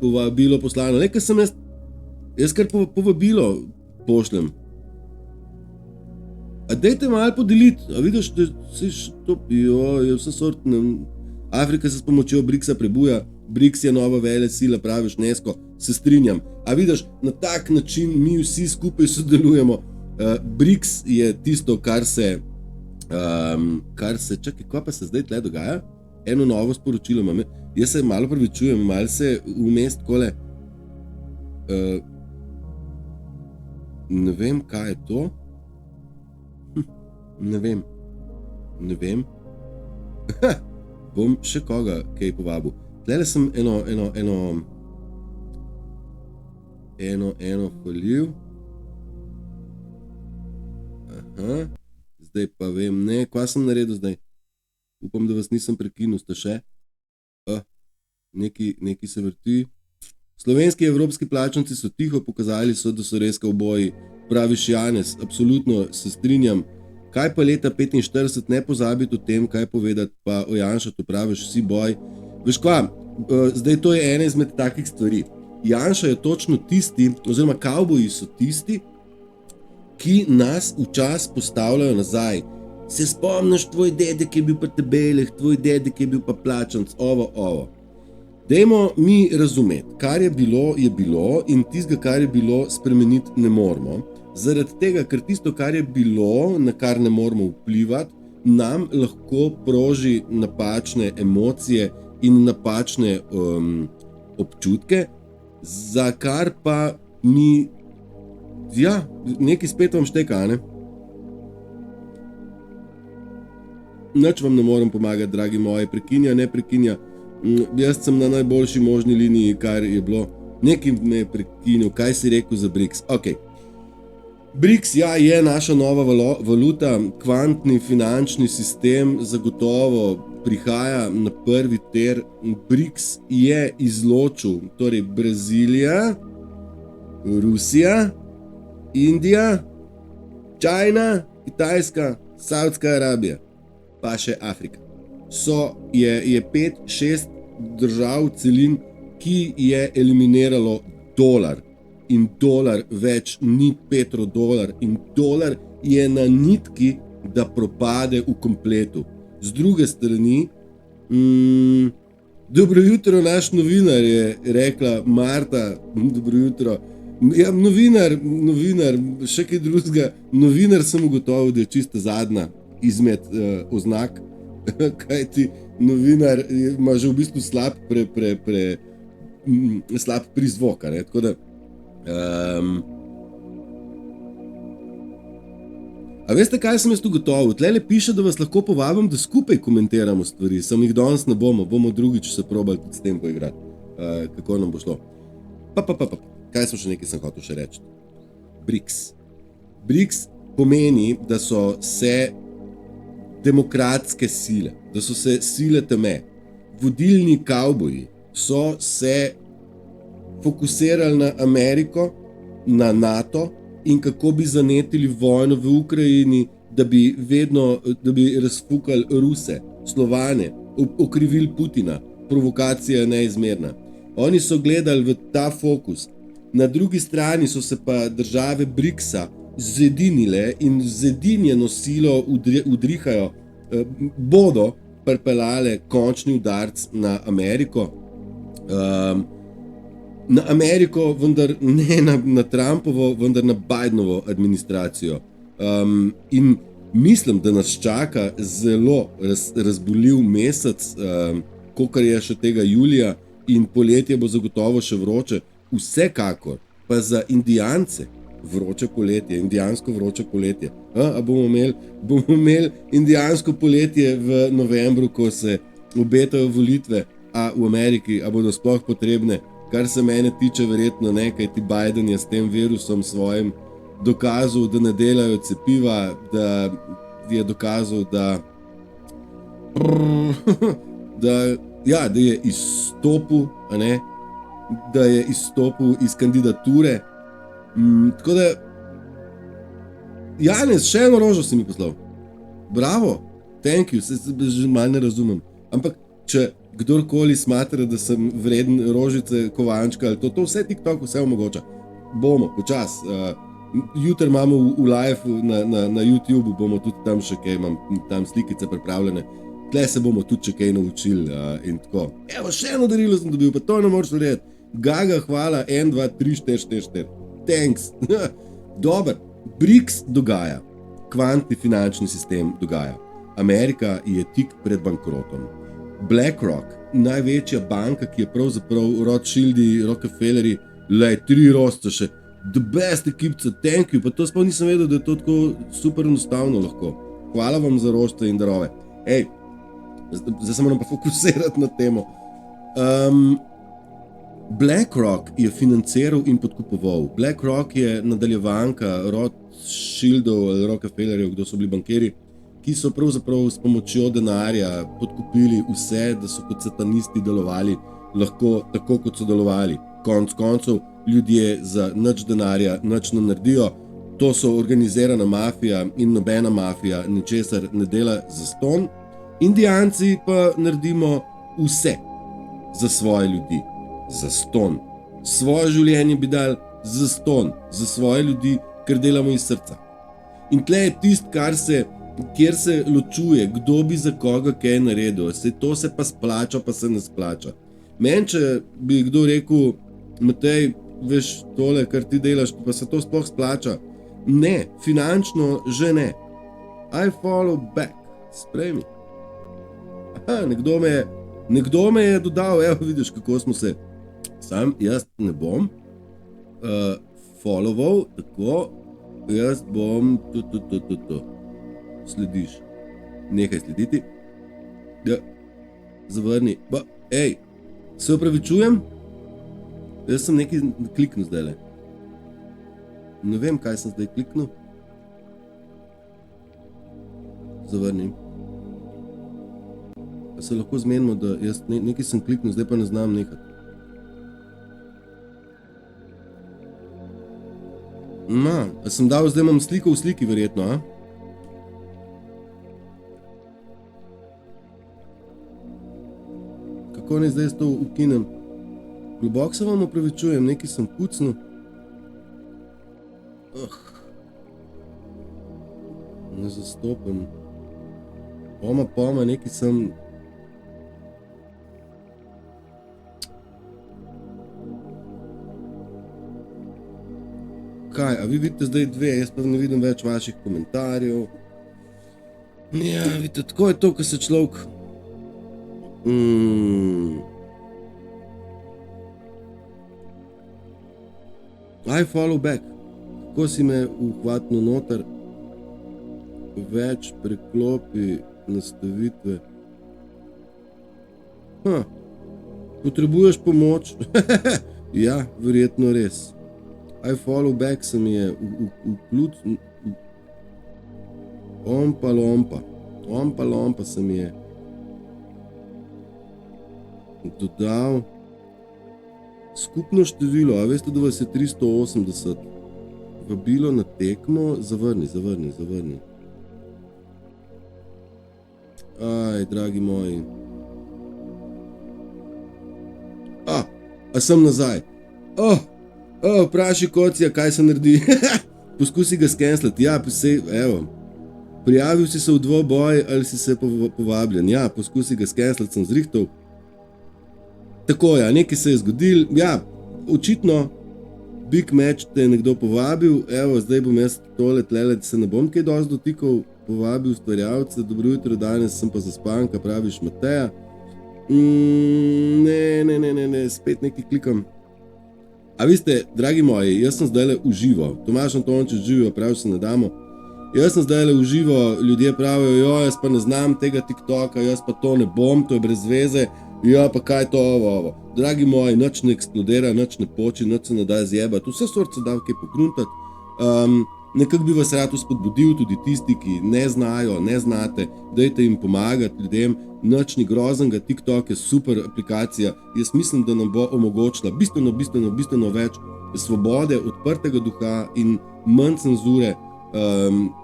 Povabilo poslano. Nekaj sem jaz kar povabilo pošljem. A dejte malo podeliti, a vidiš, da si je vse sortne. Afrika se s pomočjo BRICS-a prebuja, BRICS je nova vele sila, praviš Nesko, se strinjam. A vidiš, na tak način mi vsi skupaj sodelujemo. BRICS je tisto, kar se, čakaj, kaj pa se zdaj tle dogaja? Eno novo sporočilo imam, jaz se malo pravičujem, malo se vmes takole, ne vem, kaj je to. Ne vem. Bom še koga kaj povabil. Tlele sem eno falil. Aha. Zdaj pa vem, ne, kaj sem naredil zdaj. Upam, da vas nisem prekinil, ste še. Neki se vrti. Slovenski evropski plačanci so tiho pokazali, da so res kavboji. Praviš Janez, absolutno se strinjam. Kaj pa leta 45, ne pozabiti o tem, kaj povedati pa o Janšatu, praviš vsi boj. Veš kva, zdaj to je ena izmed takih stvari. Janša je točno tisti, oziroma kavboji so tisti, ki nas včas postavljajo nazaj. Se spomniš, tvoj dedek je bil pa Tebeleh, tvoj dedek je bil pa plačanc, ovo. Dajmo mi razumeti, kar je bilo in tistega, kar je bilo, spremeniti ne moramo. Zaradi tega, ker tisto, kar je bilo, na kar ne moremo vplivati, nam lahko proži napačne emocije in napačne občutke, za kar pa mi, nekaj spet vam šteka, ne? Nič vam ne morem pomagati, dragi moji, prekinja, ne prekinja. Jaz sem na najboljši možni liniji, kar je bilo. Nekaj me je prekinil, kaj si rekel za BRICS. Ok. BRICS, je naša nova valuta, kvantni finančni sistem zagotovo prihaja na prvi ter. BRICS je izločil, torej Brazilija, Rusija, Indija, Čajna, Kitajska, Saudska Arabija, pa še Afrika. Je 5-6 držav celin, ki je eliminiralo dolar. In dolar več ni petrodolar. In dolar je na nitki, da propade v kompletu. Z druge strani, dobro jutro, naš novinar, je rekla Marta, dobro jutro. Ja, novinar, še kaj drugega. Novinar sem ugotovil, da je čisto zadnja izmed oznak, kajti novinar ima že v bistvu slab slab prizvok, ne? Tako da a veste, kaj sem jaz ugotovil? Tlele piše, da vas lahko povabim, da skupaj komentiramo stvari. Sam jih danes ne bomo drugič se probali tudi s tem poigrati, kako nam bo šlo. Kaj sem hotel še reči? BRICS pomeni, da so se demokratske sile, da so se sile teme, vodilni kavboji so se fokusirali na Ameriko, na NATO in kako bi zanetili vojno v Ukrajini, da bi razfukali Ruse, Slovane, okrivili Putina, provokacija je neizmerna. Oni so gledali v ta fokus. Na drugi strani so se pa države BRICS-a zedinile in zedinjeno silo udrihajo, bodo pripeljale končni udarc na Ameriko. Na Ameriko, vendar ne na Trumpovo, vendar na Bidenovo administracijo. In mislim, da nas čaka zelo razboljiv mesec, kakor je še tega julija, in poletje bo zagotovo še vroče. Vsekakor pa za Indijance vroče poletje, indijansko vroče poletje. A bomo imeli indijansko poletje v novembru, ko se obetajo volitve, a v Ameriki, a bodo sploh potrebne? Kar se mene tiče, verjetno ne, kajti Biden je s tem virusom svojim dokazal, da ne delajo cepiva, da je dokazal, da je izstopil, a ne, da je izstopil iz kandidature. Tako da, Janez, še eno rožo si mi poslal. Bravo, thank you, se že malo ne razumem. Ampak, če kdorkoli smatra, da sem vreden rožice, kovančka, ali to vse TikTok, vse omogoča. Bomo, počas. Jutri imamo v live na YouTube, bomo tudi tam še kaj, imam tam slikice pripravljene. Tle se bomo tudi še kaj naučili in tako. Evo, še eno darilo sem dobil, pa to ne moreš verjeti. Gaga, hvala, 1, 2, 3, 4, 4, 4. Thanks. Dobar, BRICS dogaja. Kvantni finančni sistem dogaja. Amerika je tik pred bankrotom. BlackRock, največja banka, ki je pravzaprav Rothschildi, Rockefelleri, 3 rosta še, the best ekipca, thank you, pa to sploh nisem vedel, da je to tako super enostavno lahko. Hvala vam za rošte in darove. Zdaj se moram pa fokusirati na temo. BlackRock je financiral in podkupoval. BlackRock je nadaljevanka Rothschildov ali Rockefellerjev, kdo so bili bankiri, ki so pravzaprav s pomočjo denarja podkupili vse, da so kot satanisti delovali lahko tako, kot so delovali. Konec koncev, ljudje za nič denarja nič ne naredijo. To so organizirana mafija in nobena mafija ničesar ne dela zastonj. Indijanci pa naredimo vse za svoje ljudi. Zastonj. Svoje življenje bi dali zastonj, za svoje ljudi, ker delamo iz srca. In tle je tist, kjer se ločuje, kdo bi za koga kaj naredil. To se pa splača, pa se ne splača. Meni, če bi kdo rekel, Matej, veš tole, kar ti delaš, pa se to sploh splača. Ne, finančno že ne. I follow back. Sprejmi. Aha, nekdo me je dodal, evo vidiš, kako smo se. Sam jaz ne bom followoval, tako, jaz bom to. Slediš. Nehaj slediti. Ja, zavrni. Ej, se opravičujem? Jaz sem nekaj kliknil zdajle. Ne vem, kaj sem zdaj kliknil. Zavrni. Pa se lahko zmenimo, da jaz nekaj sem kliknil, zdaj pa ne znam nehati. A sem dal, zdaj imam sliko v sliki verjetno, a? Kako ne zdaj to ukinem? Globoko se vam opravičujem, nekaj sem kucnil. Ne zastopam. Poma, nekaj sem... Kaj, a vi vidite zdaj dve, jaz pa ne vidim več vaših komentarjev. Ja, vidite, tako je to, ko se človek... I follow back. Kako si me uhvatnil noter? Več preklopi nastavitve. Potrebuješ pomoč? Ja, verjetno res. I follow back se mi je Ompa lompa se mi je dodal. Skupno število, a veste, da vas je 380. Vabilo na tekmo, zavrni. Aj, dragi moji. A sem nazaj. Vpraši Kocija, kaj se naredi. Poskusi ga skenslati. Ja, evo. Prijavil si se v dvoboj ali si se povabljen. Ja, poskusi ga skenslati, sem zrihtal. Tako, ja, nekaj se je zgodil. Ja, očitno big match te je nekdo povabil. Evo, zdaj bom jaz tole tlele, se ne bom kaj dosti dotikal. Povabil ustvarjalce. Dobro jutro, danes sem pa zaspanka, praviš Mateja. Ne, spet nekaj klikam. A veste, dragi moji, jaz sem zdajle uživo. Tomaž Antončič živijo, pravi se ne damo. Jaz sem zdajle uživo, ljudje pravijo, jaz pa ne znam tega TikToka, jaz pa to ne bom, to je brez veze. Ja, pa kaj to ovo. Dragi moji, nič ne eksplodira, nič ne poči, nič se ne da zjebati. Vse sort se da kaj pokruntati. Nekako bi vas rad spodbudil, tudi tisti, ki ne znajo, ne znate, dajte jim pomagati ljudem. Nič ni groznega, TikTok je super aplikacija. Jaz mislim, da nam bo omogočila bistveno več svobode, odprtega duha in manj cenzure.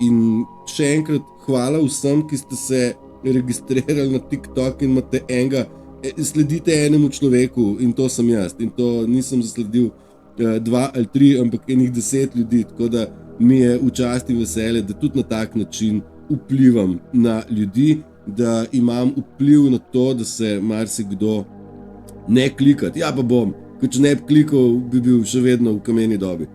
In še enkrat hvala vsem, ki ste se registrirali na TikTok in imate sledite enemu človeku in to sem jaz. In to nisem zasledil 2 ali 3, ampak enih 10 ljudi, tako da mi je v čast in veselje, da tudi na tak način vplivam na ljudi, da imam vpliv na to, da se marsikdo ne klikati. Ja pa bom, ker če ne bi klikal, bi bil še vedno v kameni dobi.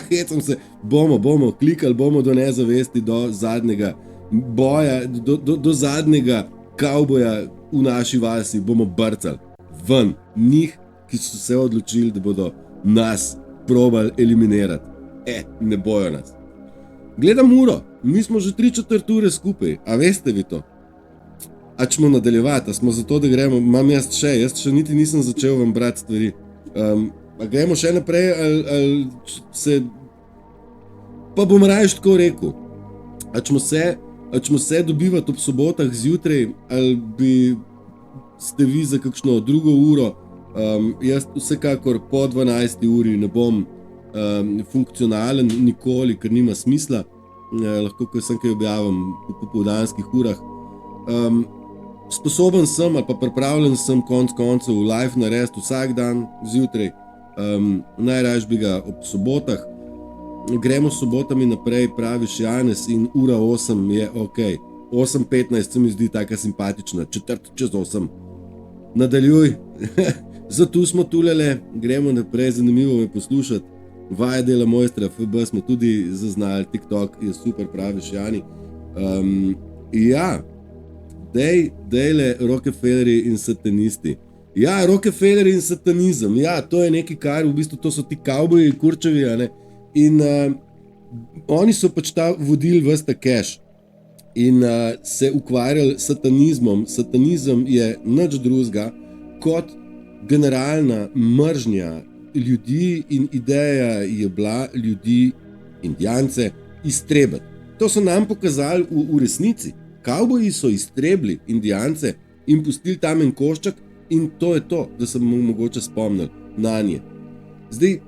Hecam se, bomo klikali, bomo do nezavesti, do zadnjega boja, do zadnjega kavboja v naši vasi bomo brcali ven njih, ki so se odločili, da bodo nas probali eliminirati. Ne bojo nas. Gledam uro, mi smo že 3/4 ure skupaj, a veste vi to? A ćemo nadaljevati, a smo zato, da gremo, jaz še niti nisem začel vam brati stvari. A gremo še naprej, ali se... Pa bom raje tako rekel. A ćemo se dobivati ob sobotah zjutraj, ali bi ste vi za kakšno drugo uro. Jaz vsekakor po 12. uri ne bom funkcionalen nikoli, ker nima smisla. Lahko, ko sem kaj objavim po popoldanskih urah. Sposoben sem ali pa pripravljen sem konc koncev live narediti vsak dan zjutraj. Najraje bi ga ob sobotah. Gremo s sobotami naprej, praviš Janez, in ura 8 je ok. 8:15 se mi zdi taka simpatična, 8:45. Nadaljuj. Zato smo tulele, gremo naprej, zanimivo me poslušati. Vaje dela mojstra, FB smo tudi zaznali, TikTok je super, praviš, Jani. Ja, dejle Rockefelleri in satanisti. Ja, Rockefelleri in satanizem, ja, to je nekaj, kar v bistvu, to so ti kavboji, kurčevi, ne? In oni so pač ta vodili ves ta cash in se ukvarjali s satanizmom. Satanizem je nič drugega kot generalna mržnja ljudi in ideja je bila ljudi, indijance, iztrebiti. To so nam pokazali v resnici. Kavboji so iztrebili indijance in pustili tam en koščak in to je to, da se bomo mogoče spomnili na nje. Zdaj,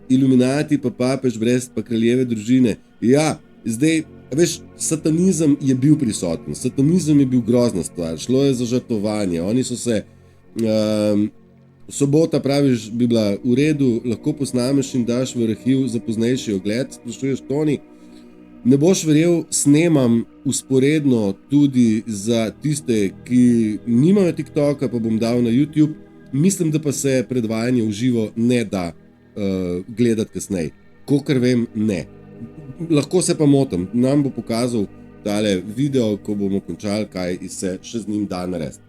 Iluminati pa papež brez pa kraljeve družine. Ja, zdaj, veš, satanizem je bil prisoten. Satanizem je bil grozna stvar. Šlo je za žrtvovanje. Oni so se... sobota, praviš, bi bila v redu, lahko posnameš in daš v arhiv za poznejši ogled. Sprašuješ, Toni, ne boš verjel, snemam usporedno tudi za tiste, ki nimajo TikToka, pa bom dal na YouTube. Mislim, da pa se predvajanje v živo ne da gledati kasneje. Kolikor vem, ne. Lahko se pa motim. Nam bo pokazal tale video, ko bomo končali, kaj se še z njim da narediti.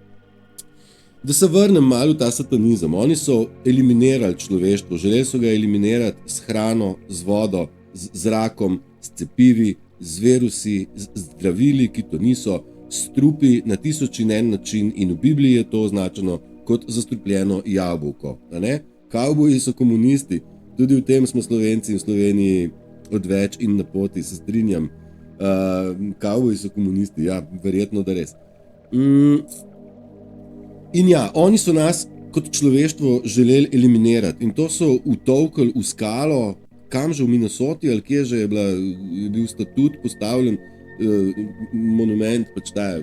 Da se vrnem malo v ta satanizem. Oni so eliminirali človeštvo. Želeli so ga eliminirati s hrano, z vodo, z zrakom, s cepivi, z virusi, z zdravili, ki to niso, s trupi na 1001 način in v Bibliji je to označeno kot zastrupljeno jabolko. Kavboji so komunisti, tudi v tem smo Slovenci in v Sloveniji odveč in na poti, se strinjam. Kavboji so komunisti, ja, verjetno da res. In ja, oni so nas kot človeštvo želeli eliminirati in to so utolkli v skalo, kam že v Minnesoti ali kje že je bil statut postavljen, monument, pač ta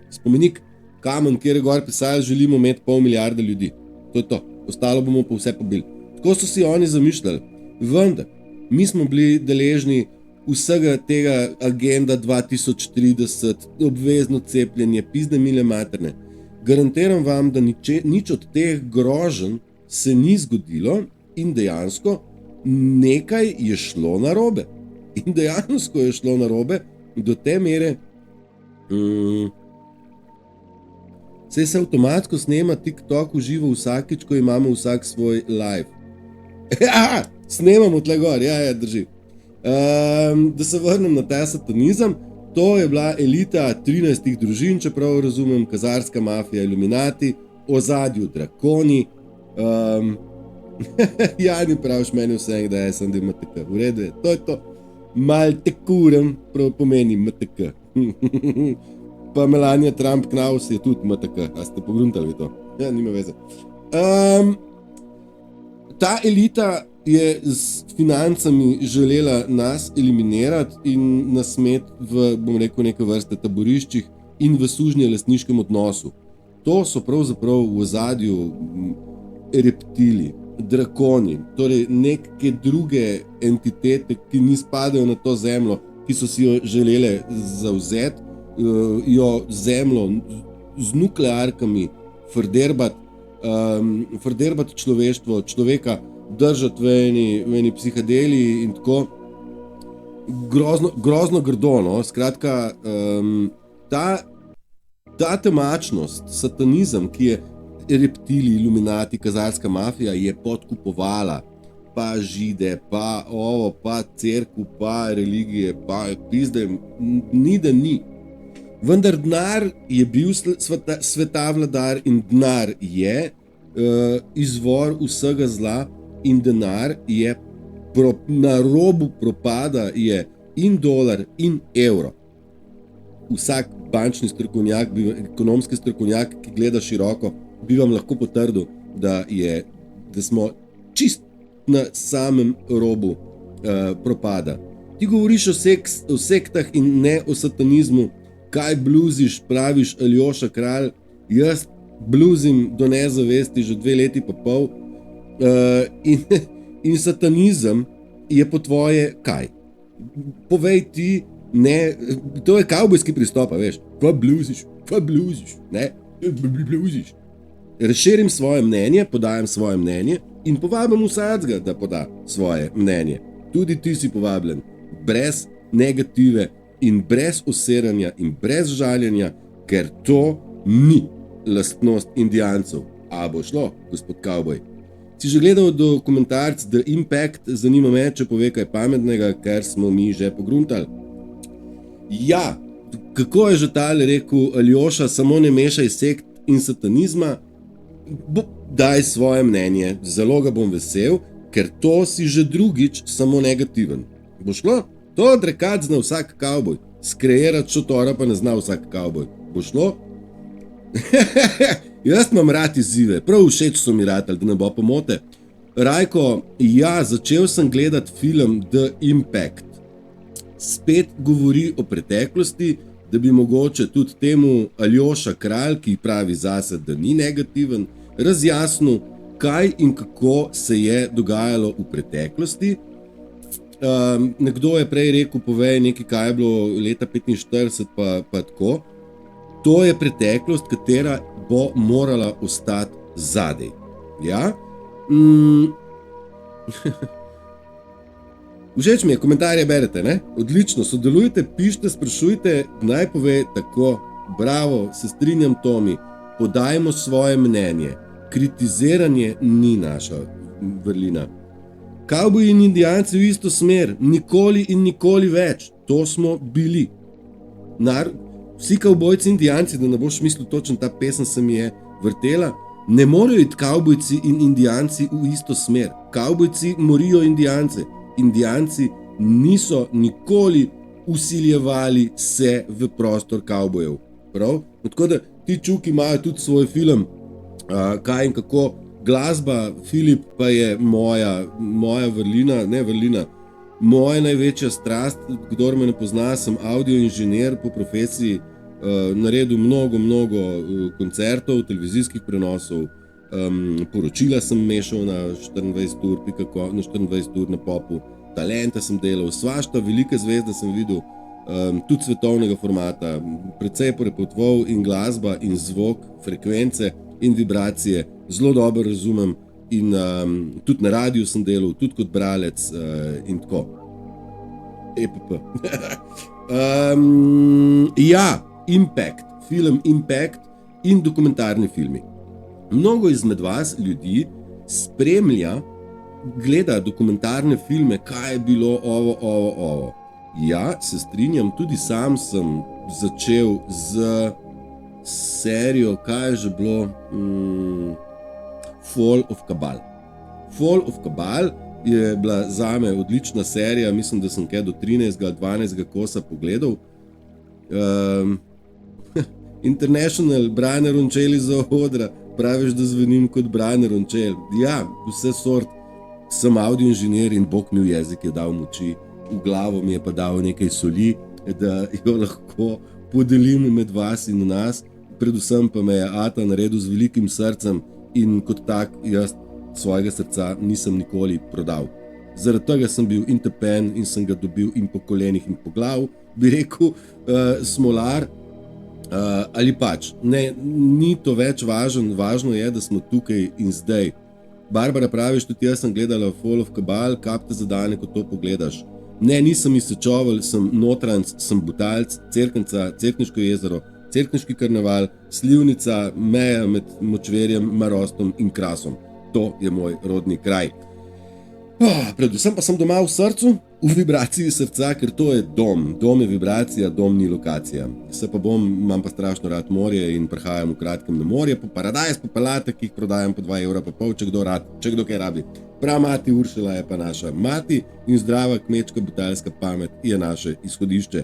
spomenik, kamen, kjer je gor pisali, želimo imeti 500 milijarde ljudi. To je to. Ostalo bomo pa vse pobili. Tako so si oni zamišljali. Vendar, mi smo bili deležni vsega tega agenda 2030, obvezno cepljenje, pizde mile materne. Garantiram vam, da nič od teh groženj se ni zgodilo in dejansko nekaj je šlo narobe. In dejansko je šlo narobe do te mere, saj se avtomatsko snema TikTok v živo vsakič, ko imamo vsak svoj live. Ja, snemamo tle gor, ja, drži. Da se vrnem na ta satanizem, to je bila elita 13 družin, čeprav razumem, kazarska mafija, Iluminati, ozadju drakoni. Jani praviš meni vse, da sem da MTK. V redu je, to je to. Maltekuren pomeni MTK. Pa Melania Trump-Knaus je tudi MTK. A ste pogruntali to? Ja, nima veze. Ta elita je s financami želela nas eliminirati in nas imeti v, bom rekel, neke vrste taboriščih in v sužnje lastniškem odnosu. To so pravzaprav v ozadju reptili, drakoni, torej neke druge entitete, ki ni spadajo na to zemljo, ki so si jo želele zavzeti, jo zemljo z nuklearkami frderbati človeštvo, človeka držati v eni psihadeliji in tako. Grozno grdo, no? Skratka, ta temačnost, satanizem, ki je reptili, Iluminati, kazarska mafija, je podkupovala pa žide, pa ovo, pa cerkev, pa religije, pa pizde, ni da ni. Vendar denar je bil sveta vladar in denar je izvor vsega zla in denar je na robu propada je in dolar in evro. Vsak bančni strokovnjak, ekonomski strokovnjak, ki gleda široko, bi vam lahko potrdil, da smo čist na samem robu propada. Ti govoriš o sektah in ne o satanizmu. Kaj bluziš, praviš Aljoša Kralj, jaz bluzim do nezavesti že 2 leti pa pol in satanizem je po tvoje kaj? Povej ti, ne, to je kavbojski pristop, veš, kva bluziš, ne, bluziš. Razširim svoje mnenje, podajam svoje mnenje in povabim vsakega, da poda svoje mnenje. Tudi ti si povabljen, brez negative in brez useranja in brez žaljenja, ker to ni lastnost Indijancev. A bo šlo, gospod Kavboj? Si že gledal dokumentarc The Impact? Zanima me, če pove kaj pametnega, ker smo mi že pogruntali. Ja, kako je že tale rekel Aljoša, samo ne mešaj sekt in satanizma? Daj svoje mnenje, zelo ga bom vesel, ker to si že drugič samo negativen. Bo šlo? To odrekat zna vsak kavboj, skrejerat šotora pa ne zna vsak kavboj. Bo šlo? Jaz imam rad izzive, prav všeč so mi ratali, da ne bo pomote. Rajko, ja, začel sem gledati film The Impact. Spet govori o preteklosti, da bi mogoče tudi temu Aljoša Kralj, ki pravi zase, da ni negativen, razjasnil, kaj in kako se je dogajalo v preteklosti. Nekdo je prej rekel, povej nekaj, kaj je bilo leta 45 pa tako. To je preteklost, katera bo morala ostati zadaj. Ja? Všeč mi je, komentarje berete, ne? Odlično, sodelujte, pišite, sprašujte, naj pove tako, bravo, se strinjam, Tomi, podajmo svoje mnenje, kritiziranje ni naša vrlina. Kavboji in Indijanci v isto smer, nikoli in nikoli več, to smo bili. Vsi kavbojci in Indijanci, da ne boš mislil točno, ta pesem se mi je vrtela, ne morejo iti kavbojci in Indijanci v isto smer. Kavbojci morijo Indijance. Indijanci niso nikoli usiljevali se v prostor kavbojev. Prav? Tako da ti čuki imajo tudi svoj film, kaj in kako. Glasba, Filip, pa je moja vrlina, ne vrlina, moja največja strast. Kdor me ne pozna, sem audioinženir po profesiji, naredil mnogo koncertov, televizijskih prenosov, poročila sem mešal na 24 ur na popu, talente sem delal, svašta, velike zvezde sem videl, tudi svetovnega formata, precej prepotoval in glasba in zvok, frekvence in vibracije zelo dobro razumem in tudi na radiju sem delal, tudi kot bralec in tako. EPP. Ja, Impact, film Impact in dokumentarni filmi. Mnogo izmed vas, ljudi, spremlja, gleda dokumentarne filme, kaj je bilo ovo. Ja, se strinjam, tudi sam sem začel z serijo, kaj je že bilo, Fall of Cabal. Fall of Cabal je bila zame odlična serija, mislim, da sem kaj do 13. ali 12. kosa pogledal. International, Brane Rončeli za odra, praviš, da zvenim kot Brane Rončel. Ja, vse sort, sem audioinženir in Bog mi v jezik je dal moči, v glavo mi je pa dal nekaj soli, da jo lahko podelim med vas in nas. Predvsem pa me je Ata naredil z velikim srcem in kot tak jaz svojega srca nisem nikoli prodal. Zaradi tega sem bil intepen in sem ga dobil in po kolenih in po glav, bi rekel, smolar, ali pač. Ne, ni to več važno je, da smo tukaj in zdaj. Barbara praviš, tudi jaz sem gledala Fall of Cabal, kap te zadane, ko to pogledaš. Ne, nisem izsečoval, sem Notranc, sem Butalc, Cerknica, Cerkniško jezero, Cerkniški karneval, Slivnica, meja med Močverjem, Marostom in Krasom. To je moj rodni kraj. Predvsem pa sem doma v srcu, v vibraciji srca, ker to je dom. Dom je vibracija, dom ni lokacija. Imam pa strašno rad morje in prihajam v kratkem na morje, po Paradajz, po Palate, ki jih prodajam po 2 evra pa pol, če kdo kaj rabi. Prav mati Uršula je pa naša mati in zdrava kmečka butalska pamet je naše izhodišče.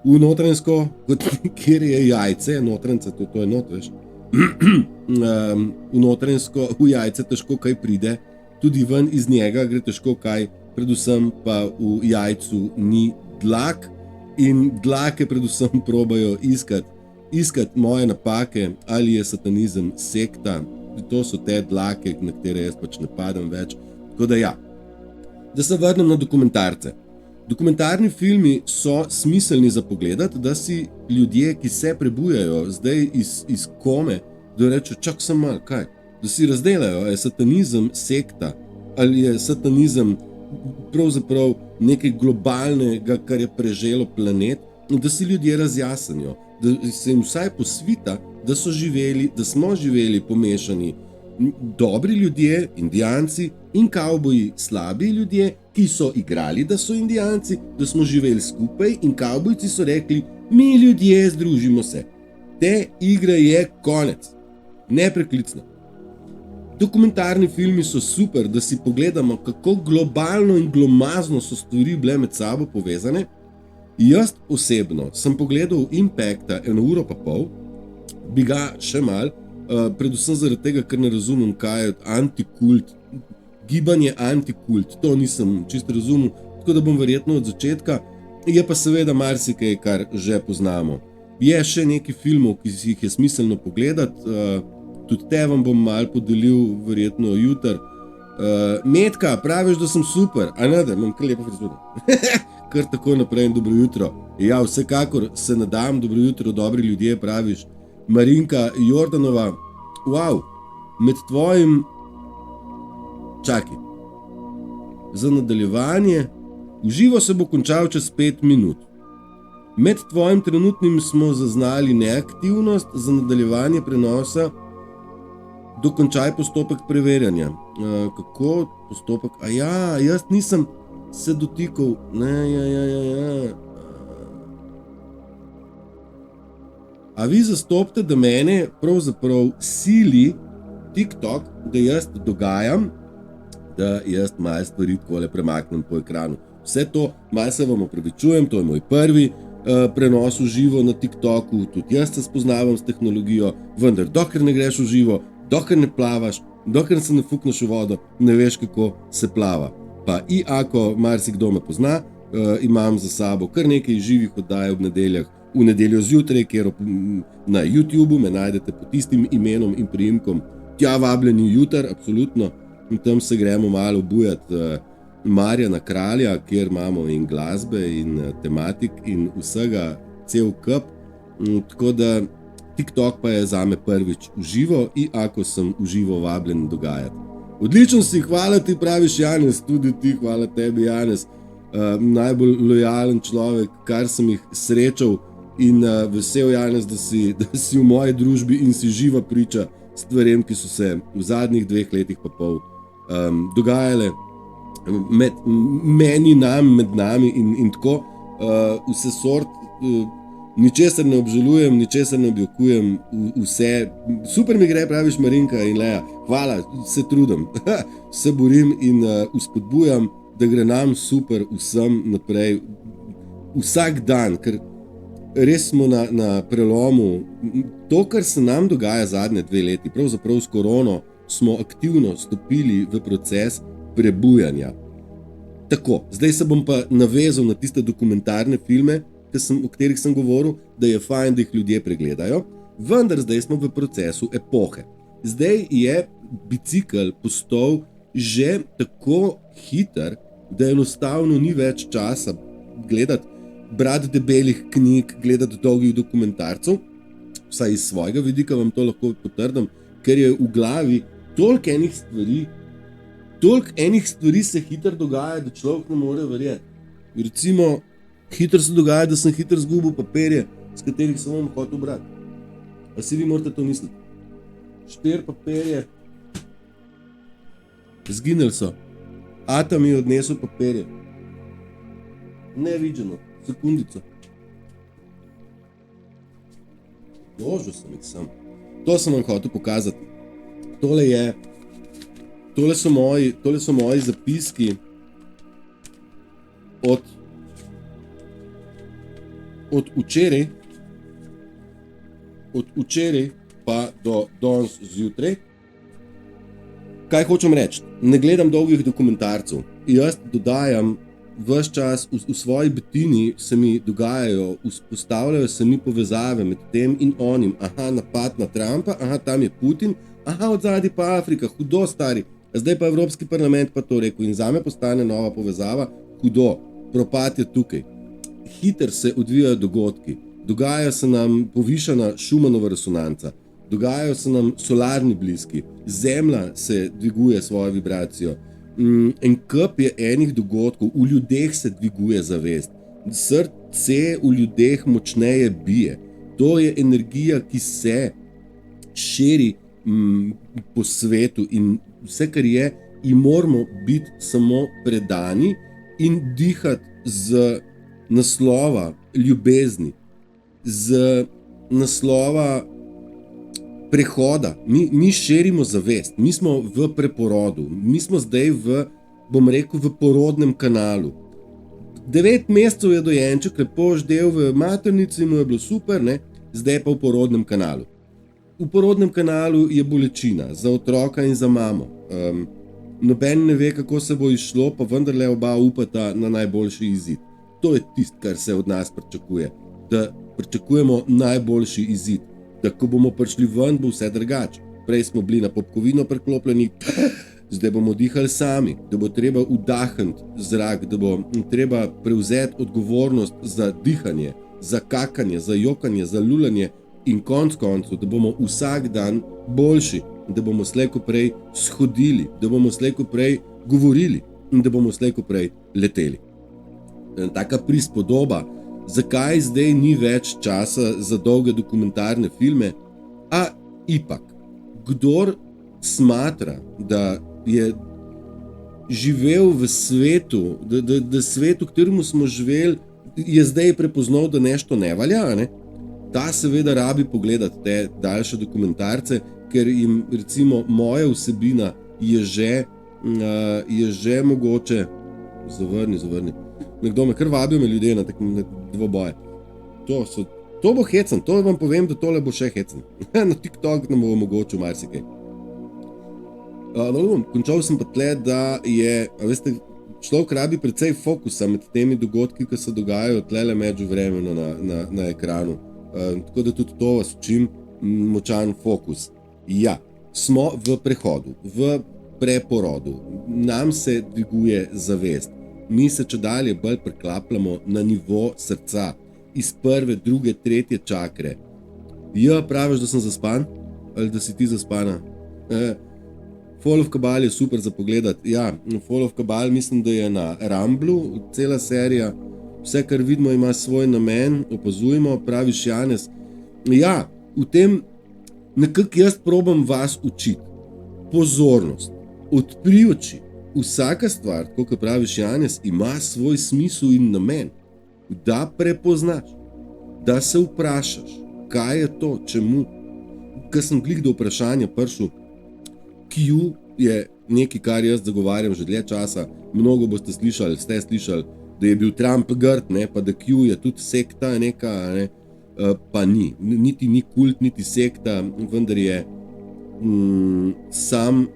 V Notranjsko, kjer je jajce, Notranjce, to je not, veš. V Notranjsko, v jajce težko kaj pride, tudi ven iz njega gre težko kaj, predvsem pa v jajcu ni dlak in dlake predvsem probajo iskati moje napake, ali je satanizem sekta, to so te dlake, na katere jaz pač ne padem več. Tako da ja, da se vrnem na dokumentarce. Dokumentarni filmi so smiselni za pogledati, da si ljudje, ki se prebujajo zdaj iz kome, da rečejo, čak sem mal, kaj? da si razdelajo, je satanizem sekta ali je satanizem pravzaprav nekaj globalnega, kar je preželo planet, in da si ljudje razjasnijo, da se jim vsaj posvita, da smo živeli pomešani dobri ljudje, indijanci, in kavboji slabi ljudje, ki so igrali, da so indijanci, da smo živeli skupaj in kavbojci so rekli, mi ljudje združimo se. Te igre je konec. Nepreklicno. Dokumentarni filmi so super, da si pogledamo, kako globalno in glomazno so stvari bile med sabo povezane. Jaz osebno sem pogledal Impacta 1,5 ure, bi ga še mal, predvsem zaradi tega, ker ne razumem, kaj je antikult, gibanje antikult, to nisem čisto razumel, tako da bom verjetno od začetka, je pa seveda marsikaj, kar že poznamo. Je še nekaj filmov, ki si jih je smiselno pogledati, tudi te vam bom malo podelil, verjetno jutri. Metka, praviš, da sem super, a ne, da imam kar lepo frizuro. Kar tako naprej in dobro jutro. Ja, vsekakor se nadam, dobro jutro, dobri ljudje, praviš. Marinka Jordanova, wow, med tvojim, čakaj, za nadaljevanje, v živo se bo končal čez 5 minut. Med tvojim trenutnim smo zaznali neaktivnost, za nadaljevanje prenosa dokončaj postopek preverjanja. Kako postopek? Jaz nisem se dotikal. A vi zastopite, da mene pravzaprav sili TikTok, da jaz dogajam, da jaz malo stvari takole premaknem po ekranu. Vse to, malo se vam opravičujem, to je moj prvi prenos v živo na TikToku, tudi jaz se spoznavam s tehnologijo, vendar dokler ne greš v živo, dokler ne plavaš, dokler se ne fukneš v vodo, ne veš, kako se plava. Pa ako marsikdo me pozna, imam za sabo kar nekaj živih oddaj ob nedeljah, v nedeljo zjutraj, kjer na YouTubeu me najdete pod tistim imenom in priimkom, tja vabljeni jutr, absolutno, in tam se gremo malo obujati Marjana Kralja, kjer imamo in glasbe in tematik in vsega cel kup, tako da TikTok pa je zame prvič v živo, ako sem v živo vabljen dogajati. Odličen si, hvala ti, praviš Janez, tudi ti, hvala tebi Janez, najbolj lojalen človek, kar sem jih srečal, in vesel Janez, da si v moji družbi in si živa priča stvarem, ki so se v zadnjih 2 letih pa pol dogajale med meni, med nami in tako vse sort. Ničesar ne obžalujem, ničesar ne objokujem, vse super mi gre, praviš Marinka in Lea, hvala, se trudim, se borim in vzpodbujam, da gre nam super vsem naprej vsak dan, ker res smo na prelomu. To, kar se nam dogaja zadnje 2 leti, pravzaprav s korono, smo aktivno stopili v proces prebujanja. Tako, zdaj se bom pa navezal na tiste dokumentarne filme, o katerih sem govoril, da je fajn, da jih ljudje pregledajo, vendar zdaj smo v procesu epohe. Zdaj je bicikel postal že tako hiter, da enostavno ni več časa gledati, brati debelih knjig, gledati dolgih dokumentarcev, vsaj iz svojega vidika vam to lahko potrdim, ker je v glavi toliko enih stvari se hitro dogaja, da človek ne more verjeti. Recimo, hitro se dogaja, da sem hitro zgubil papirje, s katerih sem vam hotel brati. A si vi morate to misliti? 4 papirje, zginili so. Ata mi je odnesel papirje. Neviđeno, sekundico. Dožil sem jih sem. To sem vam hotel pokazati. Tole so moji zapiski od včeraj pa do danes zjutraj. Kaj hočem reči? Ne gledam dolgih dokumentarcev. Jaz dodajam ves čas v svoji betini, se mi dogajajo, vzpostavljajo se mi povezave med tem in onim. Aha, napad na Trumpa, aha, tam je Putin, aha, odzadaj pa Afrika, hudo stari. Zdaj pa Evropski parlament pa to rekel in zame postane nova povezava, hudo, propad je tukaj. Hiter se odvijajo dogodki, dogaja se nam povišana Schumannova resonanca. dogajajo se nam solarni bliski, Zemlja se dviguje svojo vibracijo. En kup je enih dogodkov, v ljudeh se dviguje zavest, srce v ljudeh močneje bije. To je energija, ki se širi po svetu in vse, kar je, in moramo biti samo predani in dihati z naslova ljubezni, z naslova prehoda. Mi širimo zavest, mi smo v preporodu, mi smo zdaj v porodnem kanalu. 9 mesecev je dojenček lepo ždel v maternici, mu je bilo super, ne? Zdaj pa v porodnem kanalu. V porodnem kanalu je bolečina za otroka in za mamo. Noben ne ve, kako se bo izšlo, pa vendarle oba upata na najboljši izid. To je tisto, kar se od nas pričakuje, da pričakujemo najboljši izid, da ko bomo prišli ven, bo vse drugače. Prej smo bili na popkovino priklopljeni, zdaj bomo dihali sami, da bo treba vdahniti zrak, da bo treba prevzeti odgovornost za dihanje, za kakanje, za jokanje, za lulanje in konc koncev, da bomo vsak dan boljši, da bomo slej ko prej shodili, da bomo slej ko prej govorili in da bomo slej ko prej leteli. Taka prispodoba, zakaj zdaj ni več časa za dolge dokumentarne filme, a ipak, kdor smatra, da je živel v svetu, da svetu, v katerem smo živeli, je zdaj prepoznal, da nešto ne valja, ne? Ta seveda rabi pogledati te daljše dokumentarce, ker jim recimo moja vsebina je že mogoče zavrni. Nekdo me kar vabijo ljudje na dvoboje. To bo hecen, to vam povem, da tole bo še hecen. Na TikTok nam bo omogočil marsikaj. Končal sem pa tle, da je, veste, človek rabi precej fokusa med temi dogodki, ki se dogajajo tlele međuvremeno na ekranu. Tako da tudi to vas učim, močan fokus. Ja, smo v prehodu, v preporodu, nam se dviguje zavest. Mi se čedalje bolj priklapljamo na nivo srca, iz prve, druge, tretje čakre. Ja, praviš, da sem zaspan? Ali da si ti zaspana? Fall of Cabal je super za pogledati. Ja, Fall of Cabal mislim, da je na Ramblu cela serija. Vse, kar vidimo, ima svoj namen, opazujemo, praviš Janez. Ja, v tem nekako jaz probam vas učiti. Pozornost, odpri oči. Vsaka stvar, tako kot praviš Janez, ima svoj smisel in namen. Da prepoznaš, da se vprašaš, kaj je to, čemu. Ko sem glih do vprašanja prišel, Q je nekaj, kar jaz zagovarjam že dlje časa. Mnogo boste slišali, ste slišali, da je bil Trump grd, ne, pa da Q je tudi sekta neka, ne, pa ni. Niti ni kult, niti sekta, vendar je sam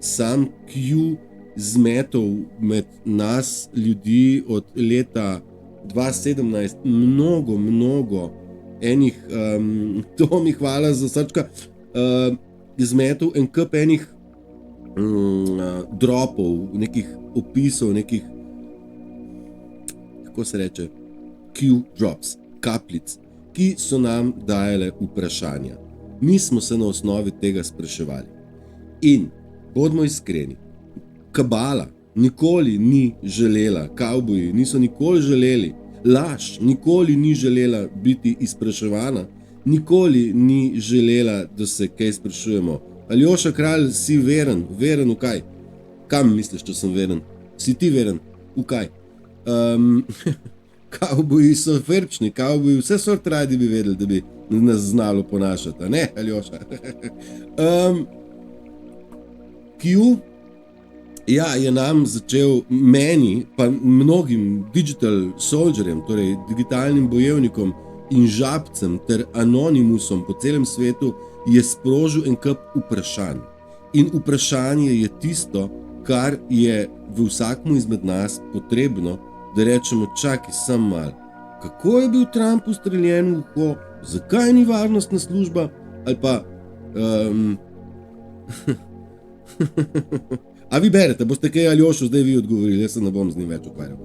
Q zmetov med nas ljudi od leta 2017 mnogo enih, to mi hvala za srčka, zmetov en kup enih dropov, nekih opisov, nekih, kako se reče, Q drops, kapljic, ki so nam dajale vprašanja. Mi smo se na osnovi tega spraševali. In, bodimo iskreni, Kabala nikoli ni želela, kavboji niso nikoli želeli, laž nikoli ni želela biti izpraševana, nikoli ni želela, da se kaj sprašujemo. Aljoša Kralj, si veren? Veren v kaj? Kam misliš, če sem veren? Si ti veren? V kaj? Kavboji so ferčni, kavboji vse sort radi bi vedeli, da bi nas znalo ponašati. Ne, Aljoša? Q, ja, je nam začel, meni, pa mnogim digital soldierjem, torej digitalnim bojevnikom in žabcem ter anonimusom po celem svetu, je sprožil en kup vprašanj. In vprašanje je tisto, kar je v vsakmu izmed nas potrebno, da rečemo, čakaj sam mal, kako je bil Trump ustreljen v uho, zakaj ni varnostna služba, ali pa a vi berete, boste kaj Aljošu zdaj vi odgovorili, jaz se ne bom z njim več ukvarjal.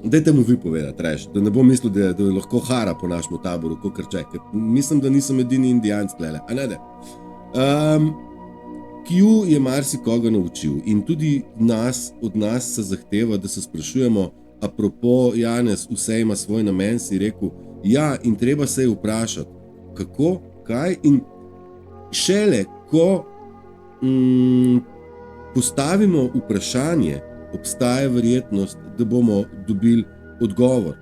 Dajte mu vi povedati, reš, da ne bom mislil, da lahko hara po našem taboru, kakor če. Mislim, da nisem edini indijanc tlele. A ne, Q je marsikoga naučil in tudi od nas se zahteva, da se sprašujemo, apropo Janez, vse ima svoj namen, si rekel, ja, in treba se je vprašati, kako, kaj, in šele, ko postavimo vprašanje, obstaja verjetnost, da bomo dobili odgovor.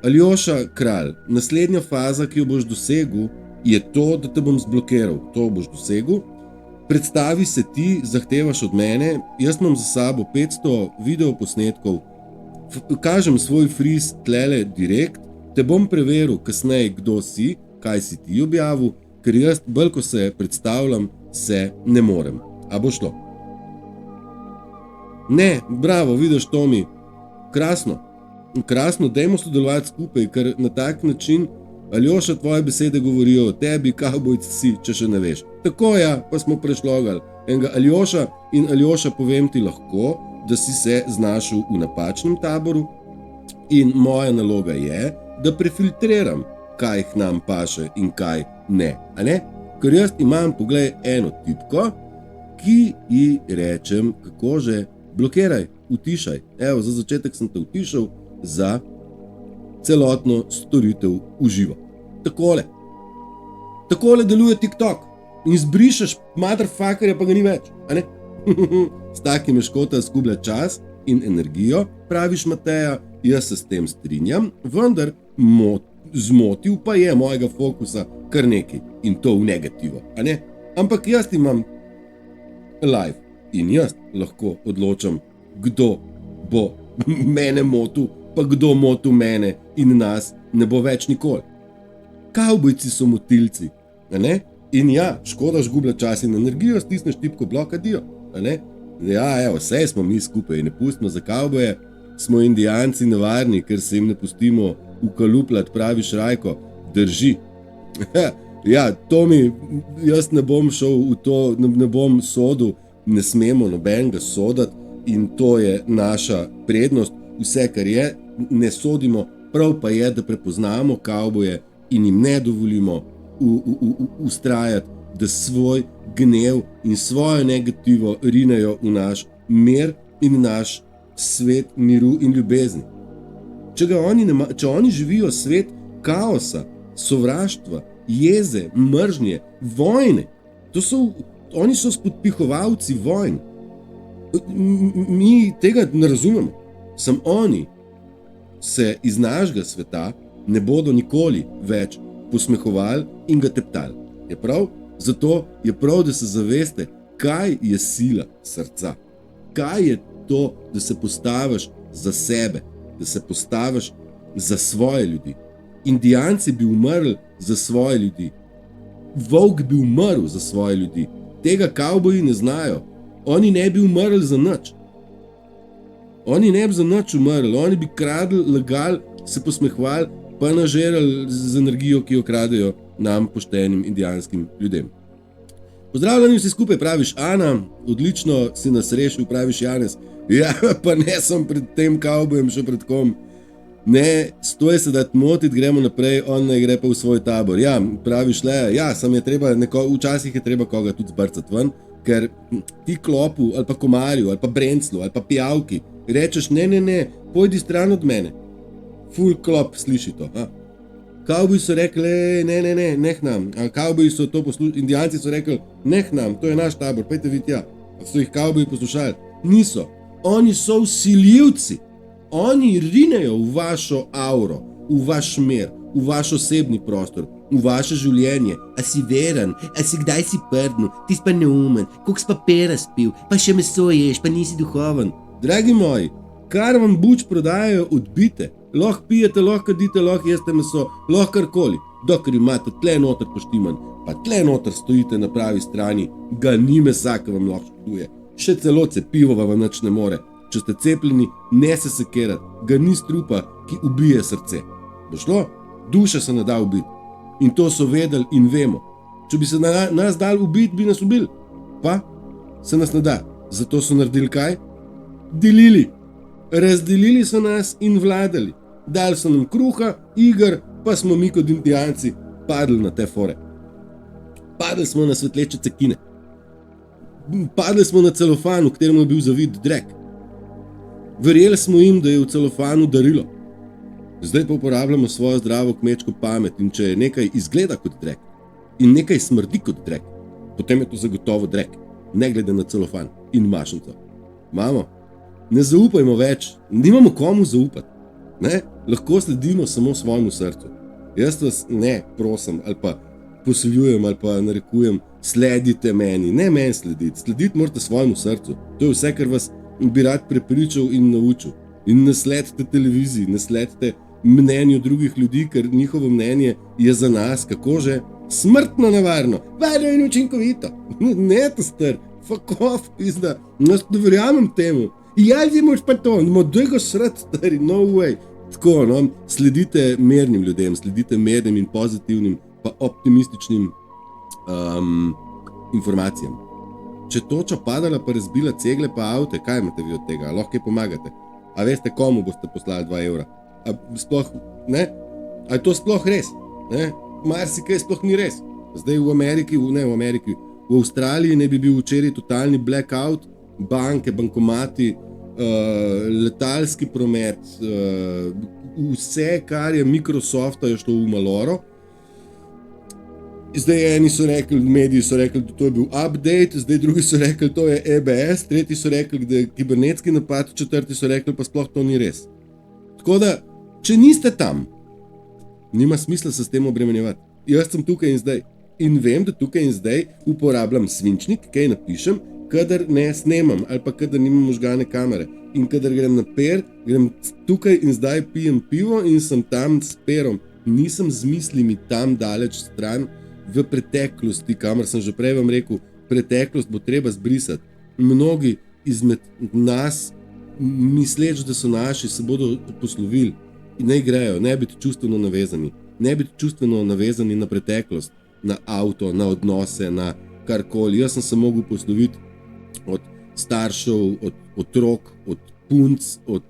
Aljoša Kralj, naslednja faza, ki jo boš dosegel, je to, da te bom zblokiral. To boš dosegel. Predstavi se ti, zahtevaš od mene, jaz imam za sabo 500 videoposnetkov, kažem svoj friz tlele direkt, te bom preveril kasneje, kdo si, kaj si ti objavil, ker jaz, bolj ko se predstavljam, se ne morem. A bo šlo? Ne, bravo, vidiš, Tomi, krasno, dajmo sodelovati skupaj, ker na tak način, Aljoša, tvoje besede govorijo o tebi, kavbojc si, če še ne veš. Tako ja, pa smo prešlogali enega Aljoša in Aljoša, povem ti lahko, da si se znašel v napačnem taboru in moja naloga je, da prefiltriram, kaj k nam paše in kaj ne. A ne? Ker jaz imam, poglej, eno tipko, ki ji rečem, kako že, blokiraj, utišaj. Evo, za začetek sem te utišal za celotno storitev v živo. Takole deluje TikTok. In zbrišeš motherfuckerja, pa ga ni več. A ne? S takim je škoda zgublja čas in energijo, praviš Mateja, jaz se s tem strinjam, vendar zmotil pa je mojega fokusa kar nekaj in to v negativo. A ne? Ampak jaz imam live in jaz lahko odločam, kdo bo mene motil, pa kdo motil mene in nas ne bo več nikoli. Kavbojci so motilci, a ne? In ja, škoda zgublja čas in energijo, stisneš tipko bloka dio, a ne? Ja, evo, vse smo mi skupaj, ne pustimo za kavboje, smo indijanci nevarni, ker se jim ne pustimo ukalupljati, praviš Rajko, drži. Ja, Tomi, jaz ne bom šel v to, ne bom sodil, ne smemo nobenega soditi in to je naša prednost, vse kar je, ne sodimo, prav pa je, da prepoznamo kavboje in jim ne dovolimo ustrajati, da svoj gnev in svojo negativo rinejo v naš mir in naš svet miru in ljubezni. Če oni živijo svet kaosa, sovraštva, jeze, mržnje, vojne, oni so spodpihovalci vojn. Mi tega ne razumemo. Sam oni se iz našega sveta ne bodo nikoli več posmehovali in ga teptali. Je prav? Zato je prav, da se zaveste, kaj je sila srca. Kaj je to, da se postaviš za sebe, da se postaviš za svoje ljudi. Indijanci bi umrli za svoje ljudi. Volk bi umrl za svoje ljudi. Tega kavboji ne znajo. Oni ne bi umrli za nič. Oni ne bi za nič umrli. Oni bi kradli, lagali, se posmehvali, pa nažerali z energijo, ki jo kradejo nam poštenim indijanskim ljudem. Pozdravljeni vsi skupaj, praviš Ana, odlično si nas rešil, praviš Janez. Ja, pa ne sem pred tem kavbojem, še pred kom. Ne, stoj se dati motiti, gremo naprej, on ne gre pa v svoj tabor. Ja, praviš le, ja, včasih je treba koga tudi zbrcati ven, ker ti klopu, ali pa komarju, ali pa brenclu, ali pa pijavki, rečeš ne, pojdi stran od mene. Full klop sliši to. Kavboji so rekli, ne, neh nam. Kavboji so to poslušali, indijanci so rekli, neh nam, to je naš tabor, pejte vi tja. So jih kavboji poslušali? Niso. Oni so vsiljivci. Oni rinejo v vašo auro, v vaš mir, v vaš osebni prostor, v vaše življenje. A si veren, a si kdaj si prdnil, ti si pa neumen, koliko si pa pera spil, pa še meso ješ, pa nisi duhoven. Dragi moji, kar vam buč prodajajo odbite, lahko pijete, lahko kadite, lahko jeste meso, lahko karkoli, dokler imate tle noter poštiman, pa tle noter stojite na pravi strani, ga ni mesa, ki vam lahko škoduje. Še celo cepivo vam nič ne more. Če ste cepljeni, ne se sekerati, ga ni strupa, ki ubije srce. Bo šlo? Duša se ne da ubiti. In to so vedeli in vemo. Če bi se nas dali ubiti, bi nas ubili. Pa se nas ne da. Zato so naredili kaj? Delili. Razdelili so nas in vladali. Dali so nam kruha, iger, pa smo mi kot indijanci padli na te fore. Padli smo na svetleče cekine. Padli smo na celofan, v katerem je bil zavit drek. Verjeli smo jim, da je v celofanu darilo. Zdaj pa uporabljamo svojo zdravo kmečko pamet in če nekaj izgleda kot drek in nekaj smrdi kot drek, potem je to zagotovo drek, ne glede na celofan in mašnico. Mamo, ne zaupajmo več, nimamo komu zaupati. Ne? Lahko sledimo samo svojemu srcu. Jaz vas ne prosim ali pa posiljujem ali pa narekujem, sledite meni, ne meni slediti. Slediti morate svojemu srcu. To je vse, kar vas bi rad prepričal in naučil. In ne sledite televiziji, ne sledite mnenju drugih ljudi, ker njihovo mnenje je za nas, kako že, smrtno nevarno, varno in učinkovito. Ne, to star, fuck off, pizda, ne verjamem temu. Jaz imaš pa to, daj ga srati, stari, no way. Tako, no, sledite mernim ljudem, sledite mernim in pozitivnim, pa optimističnim informacijam. Če toča padala pa razbila cegle pa avte, kaj imate vi od tega? Lahko kaj pomagate? A veste, komu boste poslali 2 evra? A sploh, ne? A je to sploh res? Ne? Marsikaj sploh ni res. Zdaj v Avstraliji ne bi bil včeraj totalni blackout, banke, bankomati, letalski promet, vse, kar je Microsofta, je šlo v maloro. Zdaj eni so rekli, mediji so rekli, da to je bil update, zdaj drugi so rekli, to je EBS, tretji so rekli, da je kibernetski napad, četrti so rekli, pa sploh to ni res. Tako da, če niste tam, nima smisla se s tem obremenjevati. Jaz sem tukaj in zdaj in vem, da tukaj in zdaj uporabljam svinčnik, kaj napišem, kadar ne snemam ali pa kadar nimam možgane kamere. In kadar grem na per, grem tukaj in zdaj pijem pivo in sem tam s perom. Nisem z mislimi tam daleč stran v preteklosti, kamor sem že prej vam rekel, preteklost bo treba zbrisati. Mnogi izmed nas, misleč, da so naši, se bodo poslovili in naj grejo, ne biti čustveno navezani. Ne biti čustveno navezani na preteklost, na avto, na odnose, na karkoli. Jaz sem se mogel posloviti od staršev, od otrok, od punc, od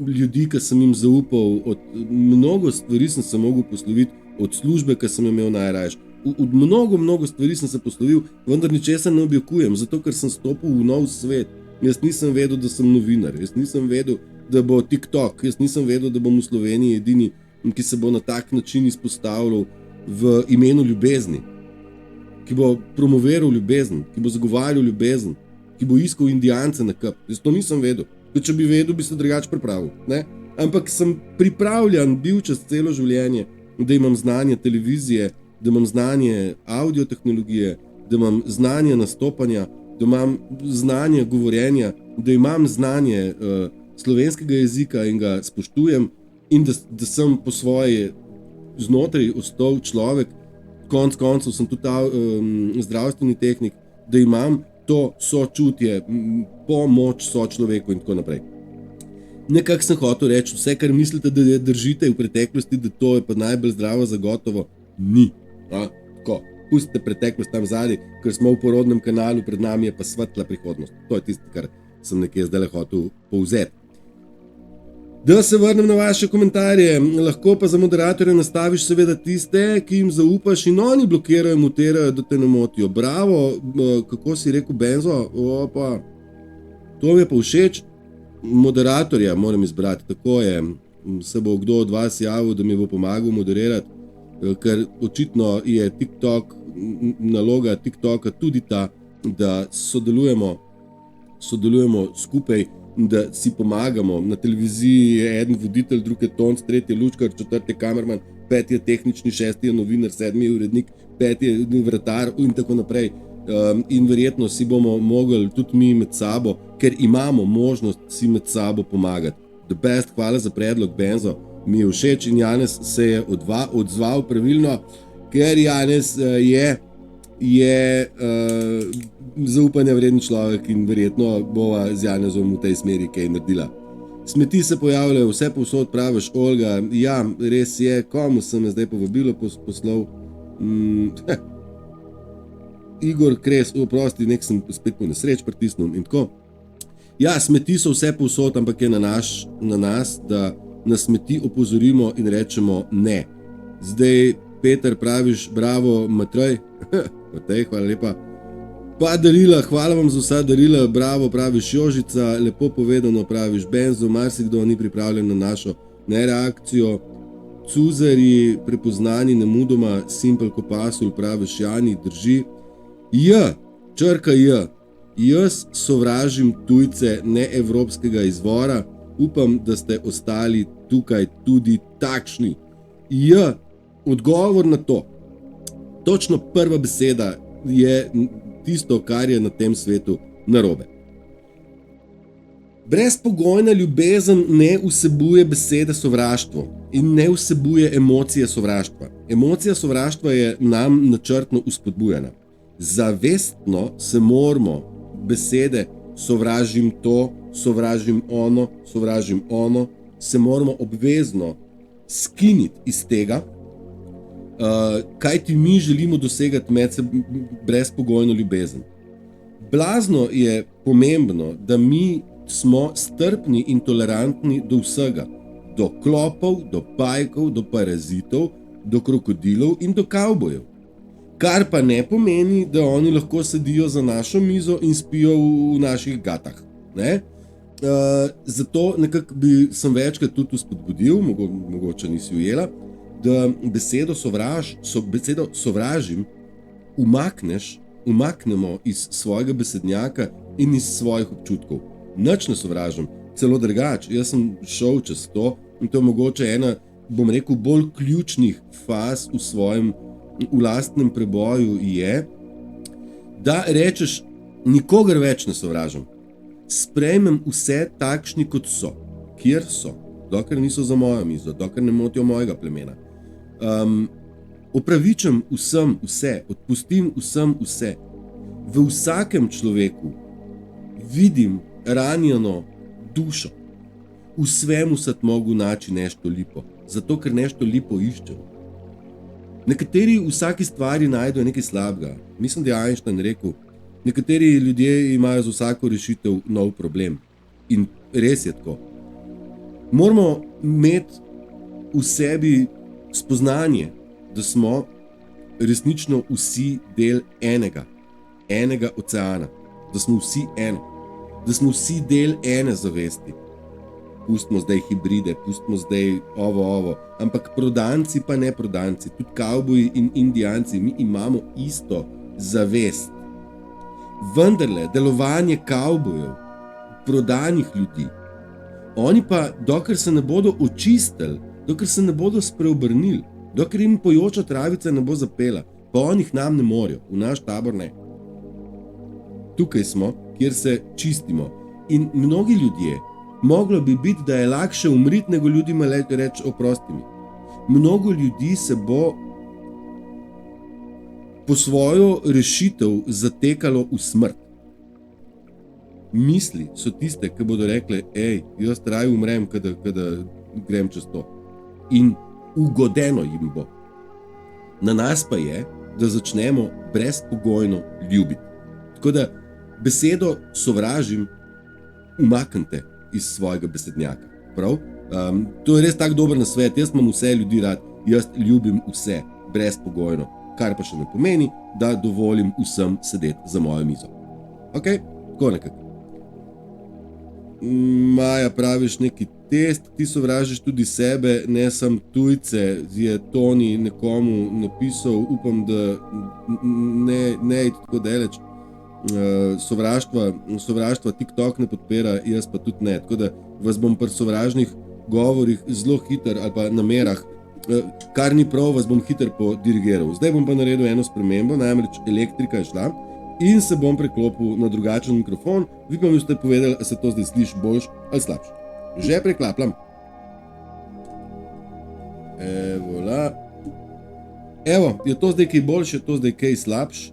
ljudi, ki sem jim zaupal, od mnogo stvari sem se mogel posloviti, od službe, ki sem imel najraješ. Od mnogo stvari sem se poslovil, vendar ničesar ne objekujem, zato ker sem stopil v nov svet. Jaz nisem vedel, da sem novinar, jaz nisem vedel, da bo TikTok, jaz nisem vedel, da bom v Sloveniji edini, ki se bo na tak način izpostavljal v imenu ljubezni, ki bo promoviral ljubezen, ki bo zagovarjal ljubezen, ki bo iskal indijance na kup. Jaz to nisem vedel. Če bi vedel, bi se drugače pripravil. Ne? Ampak sem pripravljen bil čez celo življenje, da imam znanje televizije, da imam znanje audiotehnologije, da imam znanje nastopanja, da imam znanje govorjenja, da imam znanje slovenskega jezika in ga spoštujem in da sem po svoje znotraj ostal človek, konc koncev sem tudi zdravstveni tehnik, da imam to sočutje, pomoč sočloveku in tako naprej. Nekako sem hotel reči, vse, kar mislite, da držite v preteklosti, da to je pa najbolj zdravo zagotovo, ni. Tako, pustite preteklost tam zadaj, ker smo v porodnem kanalu, pred nami je pa svetla prihodnost. To je tisto, kar sem nekje zdaj hotel povzeti. Da se vrnem na vaše komentarje, lahko pa za moderatorja nastaviš seveda tiste, ki jim zaupaš in oni blokirajo, mutirajo, da te ne motijo. Bravo, kako si rekel Benzo, opa, to mi je pa všeč. Moderatorja moram izbrati, tako je, se bo kdo od vas javil, da mi bo pomagal moderirati, ker očitno je TikTok, naloga TikToka tudi ta, da sodelujemo skupaj, da si pomagamo. Na televiziji je eden voditelj, drugi je tonc, tretji je lučkar, četrti je kamerman, peti je tehnični, šesti je novinar, sedmi je urednik, peti je vratar in tako naprej. In verjetno si bomo mogli tudi mi med sabo, ker imamo možnost si med sabo pomagati. The best, hvala za predlog, Benzo, mi je všeč in Janez se je odzval pravilno, ker Janez je zaupanja vreden človek in verjetno bova z Janezom v tej smeri kaj naredila. Smeti se pojavljajo, vse povsod praviš, Olga, ja, res je, komu sem me zdaj povabilo poslov? Igor Kres, oprosti, nek sem spet po nesreč pritisnil in tako. Ja, smeti so vse povsod, ampak je na nas, da na smeti opozorimo in rečemo ne. Zdaj, Peter, praviš, bravo, Matej, Matej, hvala lepa. Pa darila, hvala vam za vsa darila, bravo, praviš Jožica, lepo povedano, praviš Benzo, marsikdo ni pripravljen na našo nereakcijo. Cuzari, prepoznani nemudoma, Simple Kopasul, praviš Jani, drži. Črka J. Jaz sovražim tujce neevropskega izvora, upam, da ste ostali tukaj tudi takšni. Odgovor na to. Točno prva beseda je tisto, kar je na tem svetu narobe. Brezpogojna ljubezen ne vsebuje besede sovraštvo in ne vsebuje emocije sovraštva. Emocija sovraštva je nam načrtno uspodbujena. Zavestno se moramo besede sovražim to, sovražim ono, se moramo obvezno skiniti iz tega, kajti mi želimo dosegati brezpogojno ljubezen. Blazno je pomembno, da mi smo strpni in tolerantni do vsega, do klopov, do pajkov, do parazitov, do krokodilov in do kavbojev. Kar pa ne pomeni, da oni lahko sedijo za našo mizo in spijo v naših gatah. Ne? Zato nekako sem večkrat tudi spodbudil, mogoče nisi ujela, da besedo sovražim umaknemo iz svojega besednjaka in iz svojih občutkov. Nič ne sovražim, celo drugače. Jaz sem šel čez to in to je mogoče ena, bom rekel, bolj ključnih faz v lastnem preboju je, da rečeš, nikogar več ne sovražim. Sprejmem vse takšni, kot so, kjer so, dokler niso za mojo mizo, dokler ne motijo mojega plemena. Opravičem vsem vse, odpustim vsem vse. V vsakem človeku vidim ranjeno dušo. V svemu sad mogu naći nešto lipo, zato ker nešto lipo iščem. Nekateri v vsaki stvari najdejo nekaj slabega. Mislim, da je Einstein rekel, nekateri ljudje imajo za vsako rešitev nov problem. In res je tako. Moramo imeti v sebi spoznanje, da smo resnično vsi del enega oceana. Da smo vsi eno. Da smo vsi del ene zavesti. Pustimo zdaj hibride, pustimo zdaj ovo. Ampak prodanci pa ne prodanci, tudi kavboji in indijanci, mi imamo isto zavest. Vendarle, delovanje kavbojev, prodanih ljudi, oni pa, dokler se ne bodo očistili, dokler se ne bodo spreobrnili, dokler jim pojoča travica ne bo zapela, pa oni nam ne morejo, v naš tabor ne. Tukaj smo, kjer se čistimo. In mnogi ljudje, moglo bi biti, da je lakše umriti, nego ljudima reči oprosti mi. Mnogo ljudi se bo po svojo rešitev zatekalo v smrt. Misli so tiste, ki bodo rekle, jaz raje umrem, kada grem čez to. In ugodeno jim bo. Na nas pa je, da začnemo brezpogojno ljubiti. Tako da besedo sovražim umaknite iz svojega besednjaka. Prav? To je res tak dober nasvet. Jaz imam vse ljudi rad, jaz ljubim vse brezpogojno, kar pa še ne pomeni, da dovolim vsem sedeti za mojo mizo. Ok? Tako nekako. Maja, praviš neki test, ti sovražiš tudi sebe, ne sam tujce, je Toni nekomu napisal, upam, da ne iti tako daleč. Sovraštva TikTok ne podpira, jaz pa tudi ne. Tako da vas bom pri sovražnih govorih zelo hiter ali pa namerah, kar ni prav, vas bom hiter podirigiral. Zdaj bom pa naredil eno spremembo, namreč elektrika je šla in se bom preklopil na drugačen mikrofon. Vi pa mi ste povedali, da se to zdaj sliši boljš ali slabš. Že preklapljam. Evo, je to zdaj kaj boljše, je to zdaj kaj slabš?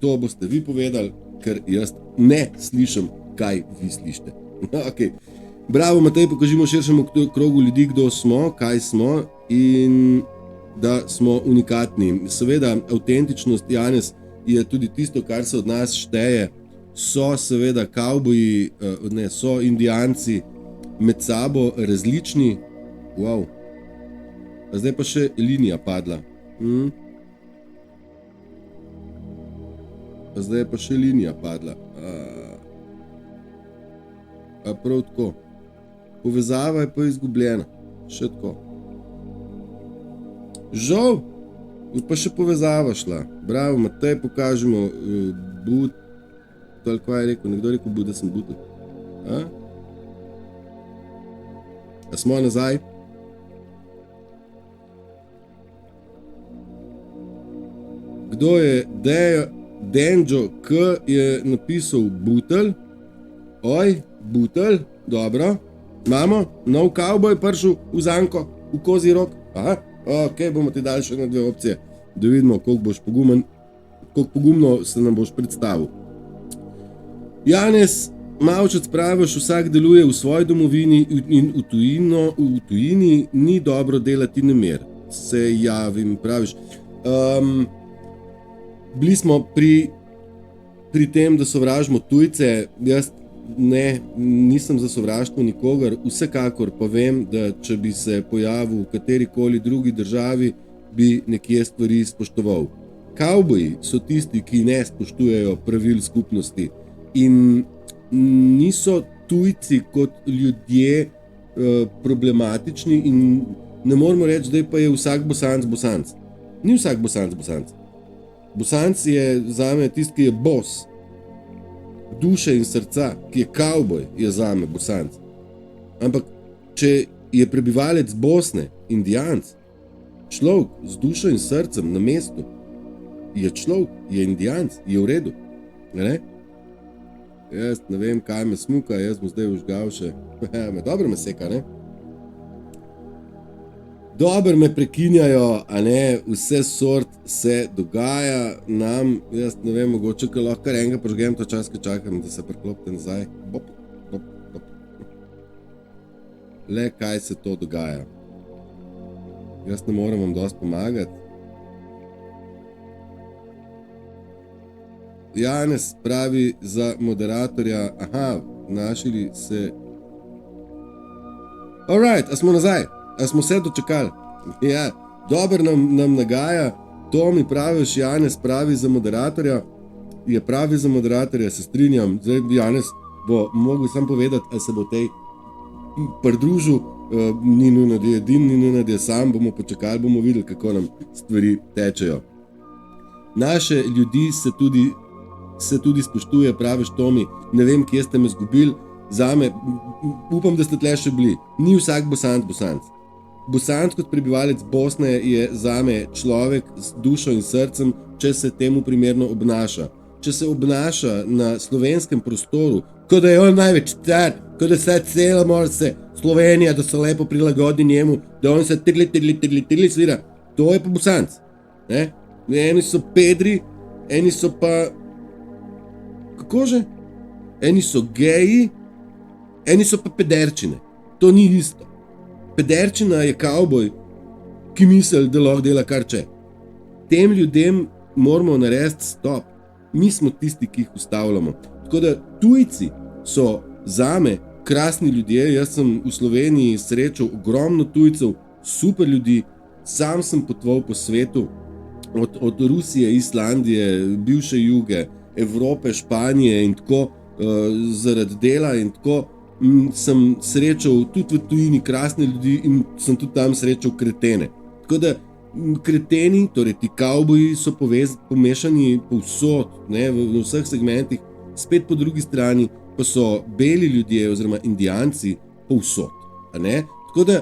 To boste vi povedali, ker jaz ne slišim, kaj vi slišite. Okay. Bravo, Matej, pokažimo širšemu krogu ljudi, kdo smo, kaj smo in da smo unikatni. Seveda, avtentičnost, Janez, je tudi tisto, kar se od nas šteje. so seveda kavboji, so indijanci med sabo različni. Wow. Zdaj pa še linija padla. Zdaj je pa še linija padla. Prav tako. Povezava je pa izgubljena. Še tako. Žal, pa še povezava šla. Bravo, Matej, pokažemo but. Ali kaj je rekel? Nekdo je rekel but, da sem but. A smo nazaj? Kdo je Denjo, K je napisal butelj. Oj, butelj, dobro. Imamo, nov kavboj prišel v zanko, v kozji rok. Aha, ok, bomo ti dali še na 2 opcije, da vidimo, koliko pogumno se nam boš predstavil. Janez Mavčec, praviš, vsak deluje v svoji domovini in v tujini ni dobro delati nemer. Se javim, praviš. Bili smo pri tem, da sovražimo tujce. Jaz nisem za sovraštvo nikogar, vsekakor pa vem, da če bi se pojavil v katerikoli drugi državi, bi nekje stvari spoštoval. Kavboji so tisti, ki ne spoštujejo pravil skupnosti in niso tujci kot ljudje problematični in ne moramo reči, da pa je vsak Bosanc. Ni vsak Bosanc. Bosanc je zame tisti, ki je bos. Duše in srca, ki je kavboj, je zame Bosanc. Ampak, če je prebivalec Bosne, Indijanc, človek z dušo in srcem na mestu, je človek, je Indijanc, je v redu. Ne? Jaz ne vem, kaj me smuka, jaz bom zdaj užgal še. Dobro me seka, ne? Dobro me prekinjajo, a ne, vse sort se dogaja nam, jaz ne vem, mogoče, ko lahko enega požgem to čas, ko čakam, da se preklopite nazaj. Bop. Le kaj se to dogaja. Jaz ne morem vam dosti pomagati. Janez pravi za moderatorja, našli se. Alright, a smo nazaj? A smo se dočekali? Ja, dobro nam nagaja. To mi praviš, Janez pravi za moderatorja. Je pravi za moderatorja, se strinjam. Zdaj Janez bo mogel sam povedati, ali se bo tej pridružil. Ni nujno, da je edin, ni nujno, da je sam. Bomo počakali, bomo videli, kako nam stvari tečejo. Naše ljudi se tudi spoštuje, praviš Tomi. Ne vem, kje ste me zgubili. Zame, upam, da ste tle še bili. Ni vsak Bosanc. Bosanc kot prebivalec Bosne je zame človek z dušo in srcem, če se temu primerno obnaša. Če se obnaša na slovenskem prostoru, kot da je on največ car, kot da se cela mora se Slovenija, da se lepo prilagodi njemu, da on se tirli svira, to je pa Bosanc. Ne? Eni so pedri, eni so pa... Kako že? Eni so geji, eni so pa pederčine. To ni isto. Pederčina je kavboj, ki misli, da lahko dela kar če. Tem ljudem moramo narediti stop. Mi smo tisti, ki jih ustavljamo. Tako da tujci so zame krasni ljudje. Jaz sem v Sloveniji srečal ogromno tujcev, super ljudi. Sam sem potoval po svetu, od Rusije, Islandije, bivše Juge, Evrope, Španije in tako, zaradi dela in tako. Sem srečal tudi v tujini krasne ljudi in sem tudi tam srečal kretene. Tako da kreteni, torej ti kavboji so pomešani povsod, ne, v vseh segmentih, spet po drugi strani pa so beli ljudje oziroma Indijanci povsod. Tako da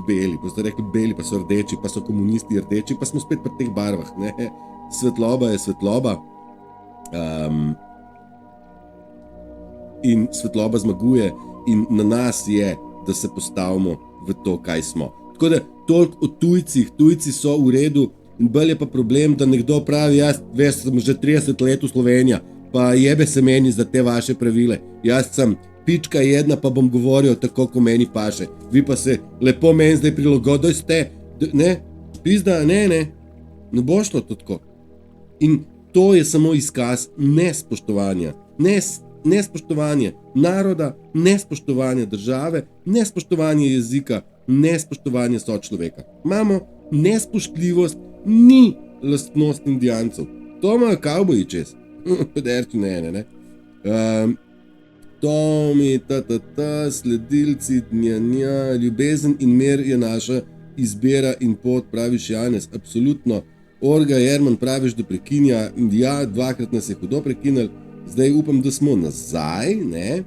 beli, pa ste rekli beli, pa so rdeči, pa so komunisti rdeči, pa smo spet pri teh barvah. Ne. Svetloba je svetloba. In svetloba zmaguje. In na nas je, da se postavimo v to, kaj smo. Tako da, toliko o tujcih. Tujci so v redu, in bolj je pa problem, da nekdo pravi, jaz sem že 30 let v Sloveniji, pa jebe se meni za te vaše pravile. Jaz sem pička jedna, pa bom govoril tako, ko meni paše. Vi pa se lepo meni zdaj prilagodili ste. Ne, pizda, ne bo šlo to tako. In to je samo izkaz nespoštovanja. Nespoštovanje naroda, nespoštovanje države, nespoštovanje jezika, nespoštovanje sočloveka. Imamo nespoštljivost, ni lastnost Indijancev. To imajo kavboji čez. Pederči ne. Tomi, sledilci, ljubezen in mir je naša izbira in pot, praviš Janez, absolutno. Orga Jerman praviš, da prekinja, ja, 2krat nas je hudo prekinjali, zdaj upam, da smo nazaj, ne?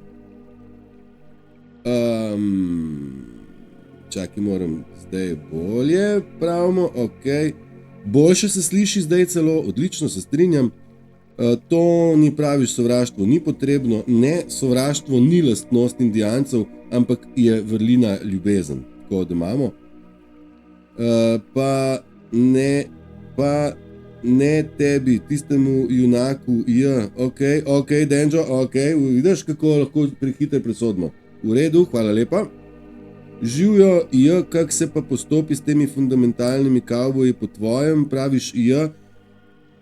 Čakaj, moram zdaj bolje, pravimo, ok. Boljše se sliši zdaj celo, odlično se strinjam. To ni praviš, sovraštvo ni potrebno, ne, sovraštvo ni lastnost Indijancev, ampak je vrlina ljubezen, tako da imamo. Pa ne tebi, tistemu junaku, ja, ok, Denjo, ok, vidiš, kako lahko prehiter presodimo. V redu, hvala lepa. Živjo, ja, kak se pa postopi s temi fundamentalnimi kavboji po tvojem, praviš, ja.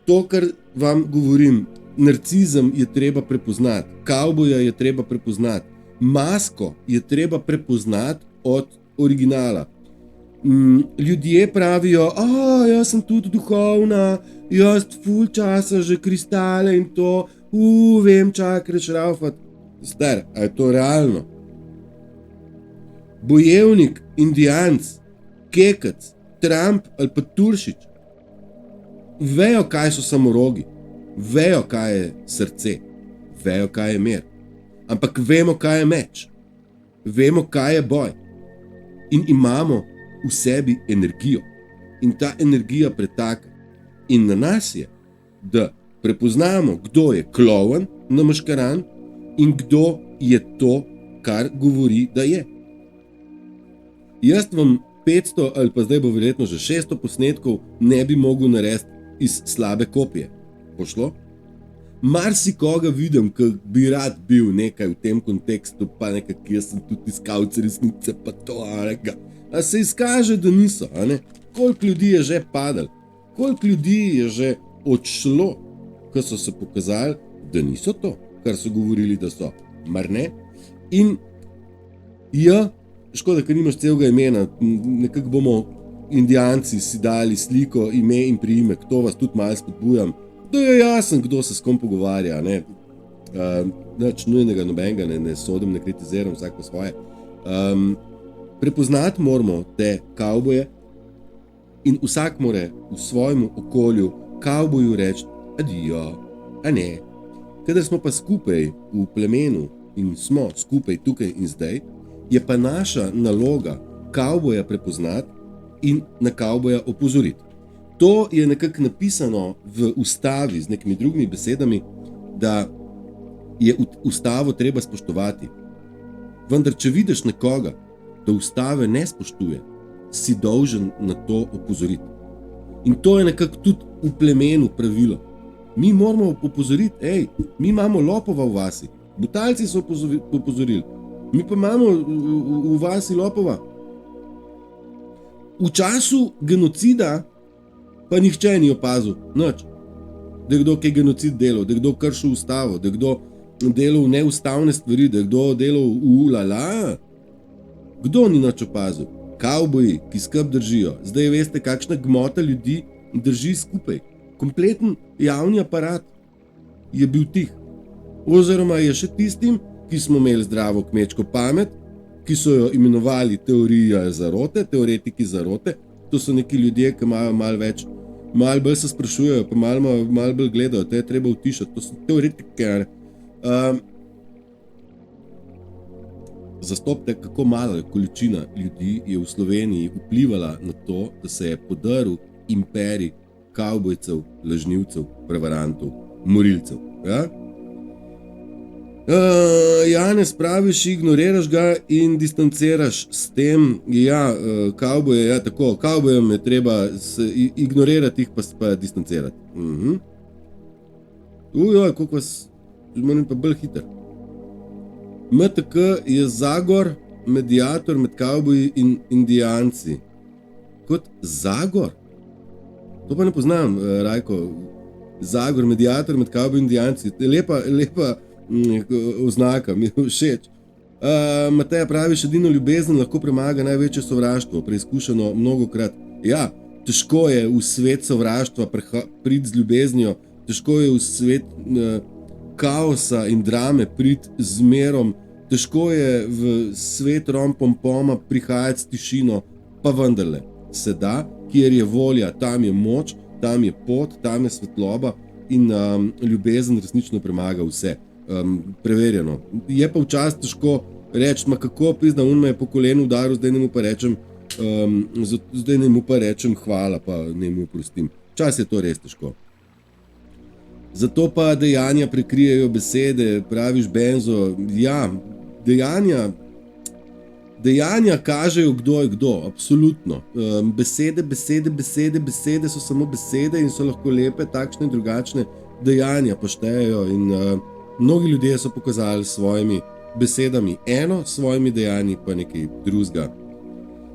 To, kar vam govorim, narcizem je treba prepoznati, kavboja je treba prepoznati, masko je treba prepoznati od originala. Ljudje pravijo, jaz sem tudi duhovna, jaz ful časa že kristale in to, vem čakaj šraufat. Star, a je to realno? Bojevnik, Indijanc, Kekac, Trump ali pa Turšič vejo, kaj so samorogi, vejo, kaj je srce, vejo, kaj je mir, ampak vemo, kaj je meč, vemo, kaj je boj in imamo v sebi energijo in ta energija pretaka in na nas je, da prepoznamo, kdo je klovn na maškaran in kdo je to, kar govori, da je. Jaz vam 500 ali pa zdaj bo verjetno že 600 posnetkov ne bi mogel narediti iz slabe kopije. Pošlo? Marsikoga vidim, ki bi rad bil nekaj v tem kontekstu, pa nekaj, ki jaz sem tudi iskalci resnice, pa to, a se izkaže, da niso, a ne? Koliko ljudi je že padal, koliko ljudi je že odšlo, ko so se pokazali, da niso to, kar so govorili, da so, mar ne? In ja, škoda, ker nimaš celega imena, nekako bomo Indijanci si dali sliko, ime in priimek, to vas tudi malo spodbujam, da je jasen, kdo se s kom pogovarja, ne? Nič nujnega nobenega, ne sodim, ne kritiziram, vsak po svoje. Prepoznati moramo te kavboje in vsak more v svojem okolju kavboju reči adijo, a ne. Kadar smo pa skupaj v plemenu in smo skupaj tukaj in zdaj, je pa naša naloga kavboja prepoznati in na kavboja opozoriti. To je nekako napisano v ustavi z nekimi drugimi besedami, da je ustavo treba spoštovati. Vendar, če vidiš nekoga, da ustave ne spoštuje, si dolžen na to opozoriti. In to je nekako tudi v plemenu pravilo. Mi moramo opozoriti, mi imamo lopova v vasi, Butalci so opozorili, mi pa imamo v vasi lopova. V času genocida pa nihče ni opazil, nič. Da je kdo kaj genocid delal, da je kdo kršil ustavo, da je kdo delal neustavne stvari, da je kdo delal ulala. Kdo ni nič opazil? Kavboji, ki skrb držijo. Zdaj veste, kakšna gmota ljudi drži skupaj. Kompleten javni aparat je bil tih. Oziroma je še tistim, ki smo imeli zdravo kmečko pamet, ki so jo imenovali teorija zarote, teoretiki zarote. To so neki ljudje, ki imajo malo bolj se sprašujejo, pa malo bolj gledajo, te je treba utišati. To so teoretike. Zastopite, kako mala količina ljudi je v Sloveniji vplivala na to, da se je podaril imperij kavbojcev, lažnivcev, prevarantov, morilcev. Ja? Janez, praviš, ignoriraš ga in distanciraš s tem, kavboje, tako, kavbojem je treba ignorirati, jih pa distancirati. Koliko vas, moram pa bolj hiter. MTK je Zagor, mediator med kavboji in Indijanci. Kot Zagor? To pa ne poznam, Rajko. Zagor, mediator med kavboji in Indijanci. Lepa oznaka, mi je všeč. Mateja pravi, edino ljubezen lahko premaga največje sovraštvo, preizkušeno mnogokrat. Ja, težko je v svet sovraštva priti z ljubeznijo, težko je v svet kaosa in drame priti z mirom, težko je v svet rompompoma prihajati s tišino, pa vendarle se da, kjer je volja, tam je moč, tam je pot, tam je svetloba in ljubezen resnično premaga vse. Preverjeno. Je pa včasih težko reči, kako pizda, on me je po kolenu udaril, zdaj ne mu pa rečem hvala, pa ne mu prostim. Včasih je to res težko. Zato pa dejanja prekrijejo besede, praviš Benzo, ja, dejanja kažejo, kdo je kdo, absolutno. Besede so samo besede in so lahko lepe, takšne in drugačne, dejanja pa štejejo in mnogi ljudje so pokazali s svojimi besedami eno, s svojimi dejanji pa nekaj drugega.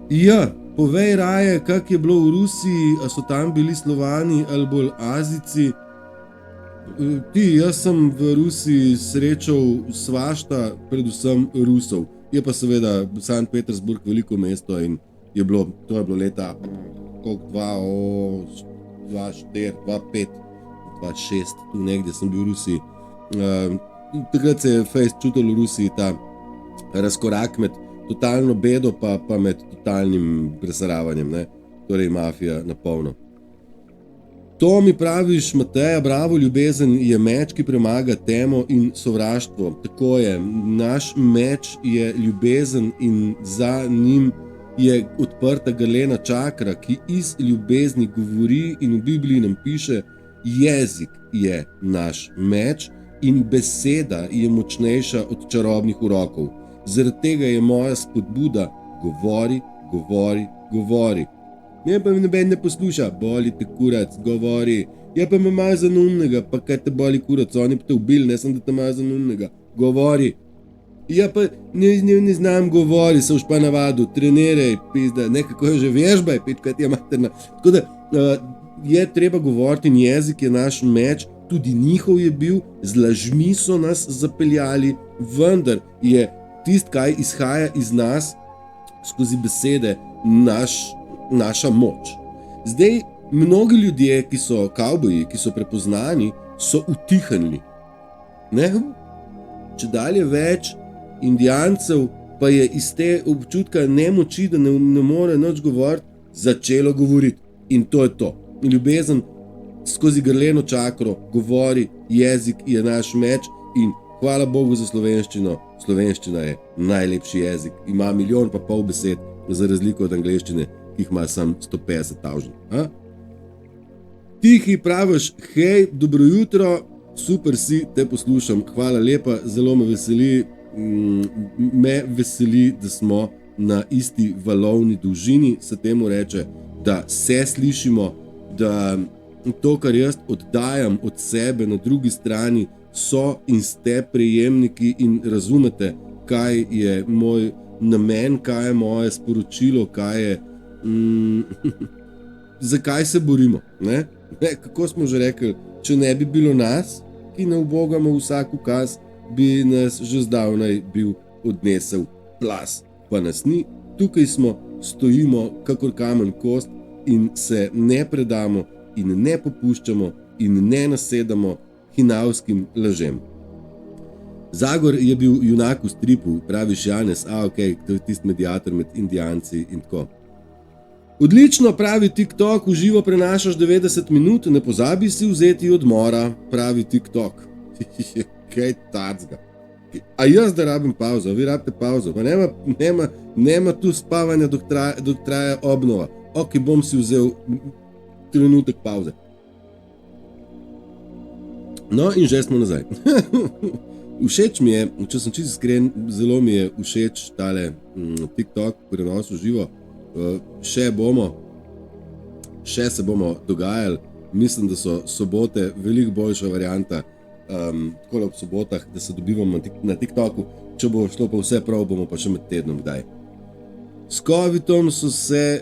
Ja, povej raje, kak je bilo v Rusiji, a so tam bili Slovani ali bolj Azijci? Jaz sem v Rusiji srečal svašta, predvsem Rusov. Je pa seveda Sankt Petersburg veliko mesto in to je bilo leta 2004, 2005, 2006, tu nekde sem bil v Rusiji. Takrat se je fejst čutil v Rusiji ta razkorak med totalno bedo pa med totalnim presaravanjem, ne? Torej mafija na polno. To mi praviš, Mateja, bravo, ljubezen je meč, ki premaga temo in sovraštvo. Tako je, naš meč je ljubezen in za njim je odprta galena čakra, ki iz ljubezni govori in v Bibliji nam piše, jezik je naš meč in beseda je močnejša od čarobnih urokov. Zaradi tega je moja spodbuda, govori, govori, govori. Je pa me noben ne posluša, boli te kurac, govori. Je pa me malo za neumnega, pa kaj te boli kurac, oni pa te ubili, ne sem da te malo za neumnega, govori. Ja pa ne znam govori, se už pa navadu, treniraj, pizda, nekako je že vežbaj, pička ti je materna. Tako da je treba govoriti in jezik je naš meč, tudi njihov je bil, z lažmi so nas zapeljali, vendar je tist, kaj izhaja iz nas skozi besede, naša moč. Zdaj, mnogi ljudje, ki so kavboji, ki so prepoznani, so utihnili. Če dalje več Indijancev pa je iz te občutka nemoči, da ne more nič govoriti, začelo govoriti. In to je to. Ljubezen skozi grleno čakro govori, jezik je naš meč in hvala Bogu za slovenščino. Slovenščina je najlepši jezik. Ima 1,5 milijona besed, za razliko od angleščine, ki jih ima sam 150.000. Tihi praviš, hej, dobro jutro, super si, te poslušam, hvala lepa, zelo me veseli, da smo na isti valovni dolžini, se temu reče, da se slišimo, da to, kar jaz oddajam od sebe na drugi strani, so in ste prejemniki in razumete, kaj je moj namen, kaj je moje sporočilo, kaj je zakaj se borimo, ne? Kako smo že rekli, če ne bi bilo nas, ki ne ubogamo vsak ukaz, bi nas že zdavnaj bil odnesel plas, pa nas ni, tukaj smo, stojimo kakor kamen kost in se ne predamo in ne popuščamo in ne nasedamo hinavskim lažem. Zagor je bil junak v stripu, praviš Janez, to je tisti mediator med Indijanci in tako. Odlično, pravi TikTok, v živo prenašaš 90 minut, ne pozabi si vzeti odmora, pravi TikTok. Kaj tacga. A jaz da rabim pauzo, vi rabite pauzo, pa nema tu spavanja, dok traja obnova. Bom si vzel trenutek pauze. No in že smo nazaj. Všeč mi je, če sem čisto iskren, zelo mi je všeč tale TikTok prenos v živo. Še se bomo dogajali, mislim, da so sobote veliko boljša varianta, tako ob sobotah, da se dobivamo na TikToku, če bo šlo pa vse prav, bomo pa še med tednom kdaj. S COVID-om so se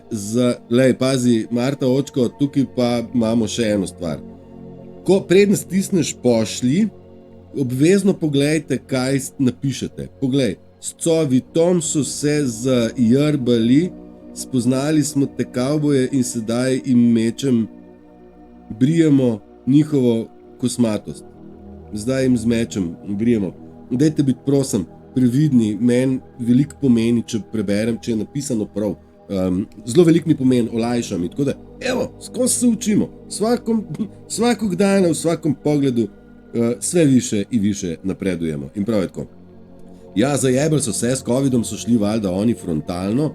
pazi, Marta Očko, tukaj pa imamo še eno stvar. Ko preden stisneš pošlji, obvezno poglejte, kaj napišete. Poglej, s Covitom so se zajrbali, spoznali smo te kavboje in sedaj jim mečem brijemo njihovo kosmatost. Zdaj jim z mečem brijemo. Dajte biti, prosim, previdni, meni veliko pomeni, če preberem, če je napisano prav. Zelo veliko mi pomeni, olajša mi. Tako da, evo, skozi se učimo. Svakog dana, v svakom pogledu, sve više in više napredujemo. In prav je tako. Ja, zajebali so se, s Covidom so šli valjda oni frontalno,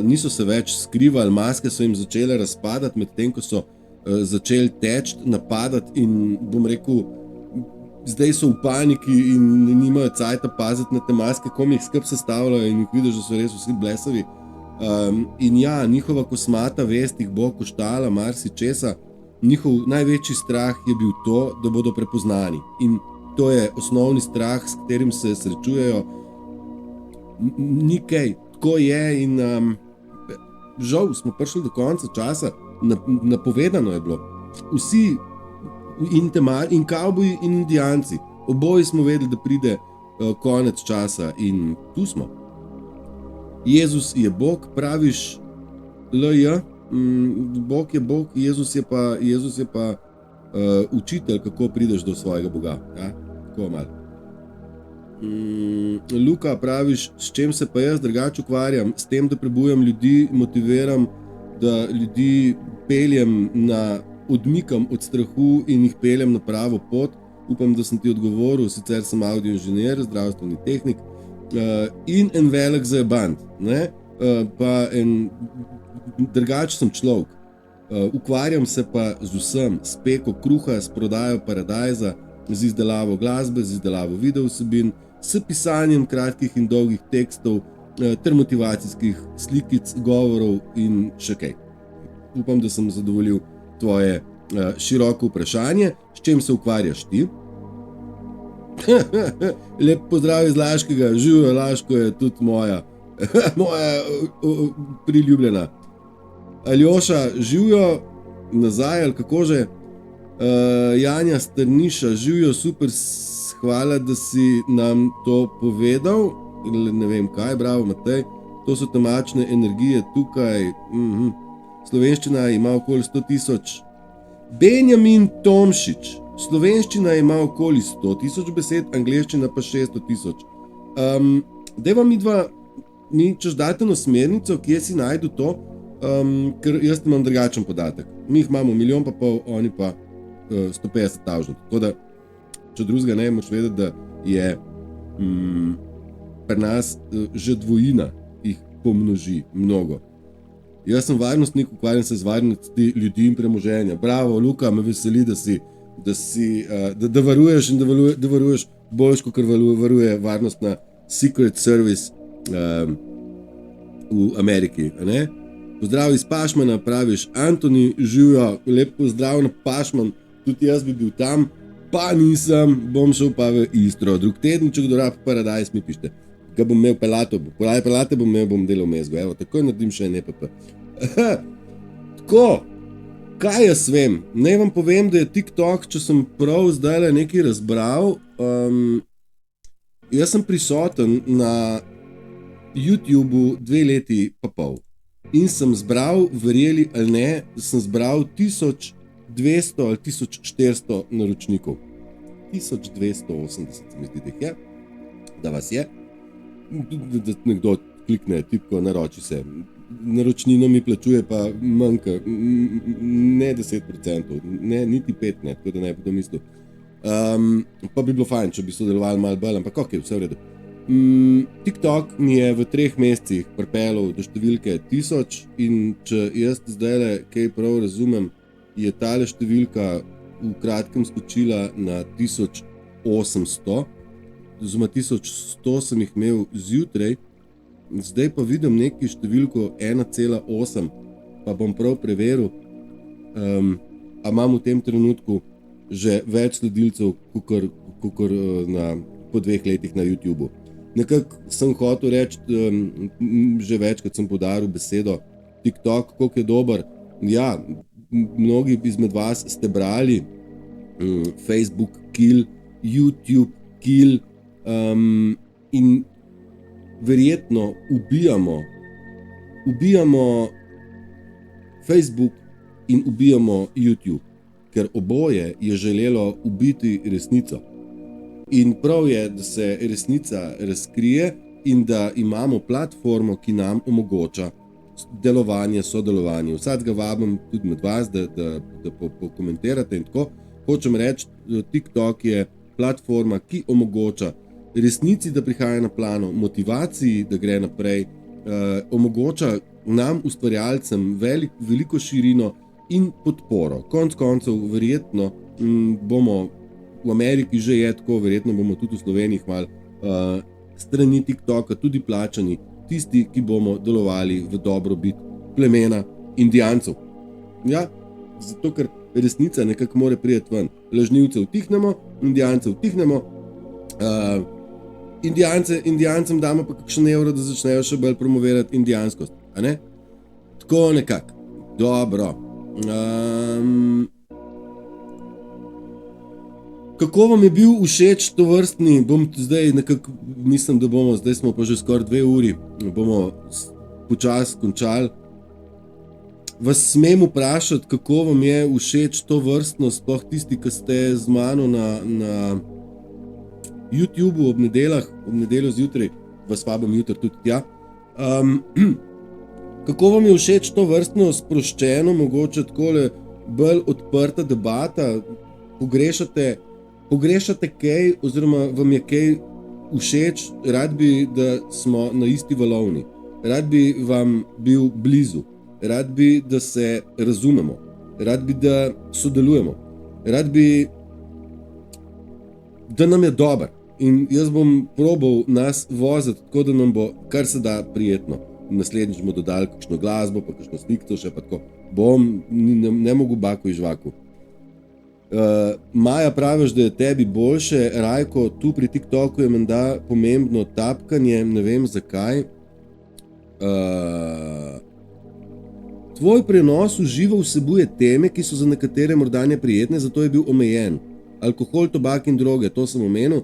niso se več skrivali, maske so jim začele razpadati, medtem ko so začeli teči, napadati in bom rekel, zdaj so v paniki in nimajo cajta paziti na te maske, kom jih skrb sestavljajo in jih vidiš, da so res vsi blesavi. In ja, njihova kosmata vest jih bo koštala marsičesa. Njihov največji strah je bil to, da bodo prepoznani. In to je osnovni strah, s katerim se srečujejo. Nikaj, tako je in žal smo prišli do konca časa. Napovedano je bilo. Vsi in kavboji in indijanci, oboji smo vedeli, da pride konec časa in tu smo. Jezus je Bog, praviš LJ, Bog je Bog, Jezus je pa učitelj, kako prideš do svojega Boga. Ja? Tako malo. Luka, praviš, s čem se pa jaz drugače ukvarjam? S tem, da prebujam ljudi, motiviram, da ljudi peljem odmikam od strahu in jih peljem na pravo pot. Upam, da sem ti odgovoril, sicer sem audio inženir, zdravstveni tehnik in en velik zajebant, pa en drugač sem človek. Ukvarjam se pa z vsem, s peko kruha, s prodajo paradajza, z izdelavo glasbe, z izdelavo videovsebin, s pisanjem kratkih in dolgih tekstov ter motivacijskih slikic, govorov in še kaj. Upam, da sem zadovoljil tvoje široko vprašanje. S čem se ukvarjaš ti? Lep pozdrav iz Laškega, živjo, Laško je tudi moja priljubljena. Aljoša, živjo, nazaj, ali kako že? Janja Strniša, živjo, super, hvala, da si nam to povedal. Ne vem kaj, bravo Matej, to so temačne energije tukaj. Slovenščina ima okoli 100.000. Benjamin Tomšič, slovenščina ima okoli 100.000 besed, angleščina pa 600.000. Deva mi češ dati eno smernico, kje si najdu to, ker jaz imam drugačen podatek. Mi jih imamo 1,5 milijona, oni pa 150.000. Tako da, če drugega ne, moraš vedeti, da je pri nas že dvojina jih pomnoži mnogo. Jaz sem varnostnik, ukvarjam se z varnosti ljudi in premoženja. Bravo, Luka, me veseli, da varuješ in da varuješ boljš, kot varuje varnostna Secret Service v Ameriki. Ne? Pozdrav iz Pašmana, praviš Antoni, živjo, lep pozdrav na Pašman, tudi jaz bi bil tam, pa nisem, bom šel pa v Istro. Drug teden, če kdo rab paradajz, mi pište. Ga bom imel pelato, pelate bom imel, bom delal mezgo. Evo, tako naredim še en EPP. Tako, kaj jaz vem? Naj vam povem, da je TikTok, če sem prav zdaj nekaj razbral, jaz sem prisoten na YouTubeu 2 leti pa pol. In sem zbral, verjeli ali ne, sem zbral 1200 ali 1400 naročnikov. 1280 se mi zdi, da jih je, da vas je. Da nekdo klikne tipko, naroči se. Naročnino mi plačuje pa manjka, ne 10%, ne, niti 5%, ne, tako da ne bi to mislil. Pa bi bilo fajn, če bi sodelovali malo bolj, ampak ok, vse v redu. TikTok mi je v 3 mesecih pripeljal do številke 1000 in če jaz zdajle kaj prav razumem, je tale številka v kratkem skočila na 1800. Zuma 1100 sem jih imel zjutraj, zdaj pa vidim nekaj številko 1,8, pa bom prav preveril, a imam v tem trenutku že več sledilcev, kakor po 2 letih na YouTubeu. Nekako sem hotel reči, že večkrat sem podaril besedo TikTok, koliko je dober. Ja, mnogi izmed vas ste brali Facebook Kill, YouTube kill in verjetno ubijamo Facebook in ubijamo YouTube, ker oboje je želelo ubiti resnico. In prav je, da se resnica razkrije in da imamo platformo, ki nam omogoča delovanje, sodelovanje. Vsakega vabim tudi med vas, da pokomentirate in tako. Hočem reči, TikTok je platforma, ki omogoča resnici, da prihaja na plano, motivaciji, da gre naprej, omogoča nam, ustvarjalcem, veliko širino in podporo. Konec koncev, verjetno bomo v Ameriki že je tako, verjetno bomo tudi v Sloveniji hmal strani TikToka tudi plačani, tisti, ki bomo delovali v dobrobit plemena Indijancev. Ja, zato ker resnica nekako more prijeti ven. Lažnivce utihnemo, Indijance utihnemo, Indijancem damo pa kakšen evro, da začnejo še bolj promovirati indijanskost, a ne? Tako nekako. Dobro. Kako vam je bil všeč to vrstni, bom zdaj nekako, mislim, da bomo, zdaj smo pa že skoraj 2 uri, bomo počasi končali. Vas smem vprašati, kako vam je všeč to vrstno, sploh tisti, ki ste z mano na YouTubeu ob nedeljo zjutraj, vas vabim jutri tudi tja. Kako vam je všeč to vrstno, sproščeno, mogoče takole bolj odprta debata, pogrešate kaj, oziroma vam je kaj všeč, rad bi, da smo na isti valovni, rad bi vam bil blizu, rad bi, da se razumemo, rad bi, da sodelujemo, rad bi, da nam je dober. In jaz bom probal nas voziti tako, da nam bo kar se da prijetno. Naslednjič bomo dodali kakšno glasbo, pa kakšno slikco še, pa tako. Ne mogu baku in žvaku. Maja, praviš, da je tebi boljše. Rajko, tu pri TikToku je menda pomembno tapkanje, ne vem zakaj. Tvoj prenos v živo vsebuje teme, ki so za nekatere morda neprijetne, zato je bil omejen. Alkohol, tobak in droge, to sem omenil.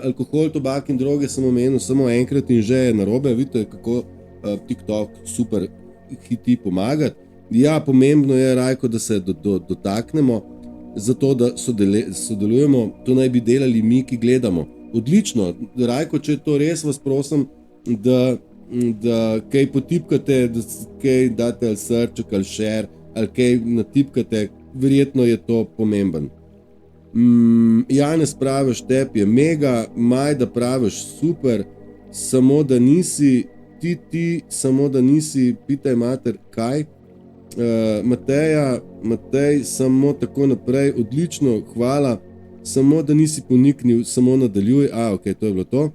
Alkohol, tobak in droge sem omenil samo enkrat in že je narobe. Vidite, kako TikTok super hiti pomagati. Ja, pomembno je, Rajko, da se dotaknemo, zato da sodelujemo. To naj bi delali mi, ki gledamo. Odlično, Rajko, če je to res, vas prosim, da kaj potipkate, da kaj date ali srček ali share, ali kaj natipkate, verjetno je to pomemben. Janez, praviš, tep je mega, Majda, praviš, super, samo da nisi, samo da nisi, pitaj mater, kaj? Matej, samo tako naprej, odlično, hvala, samo da nisi poniknil, samo nadaljuj, ok, to je bilo to.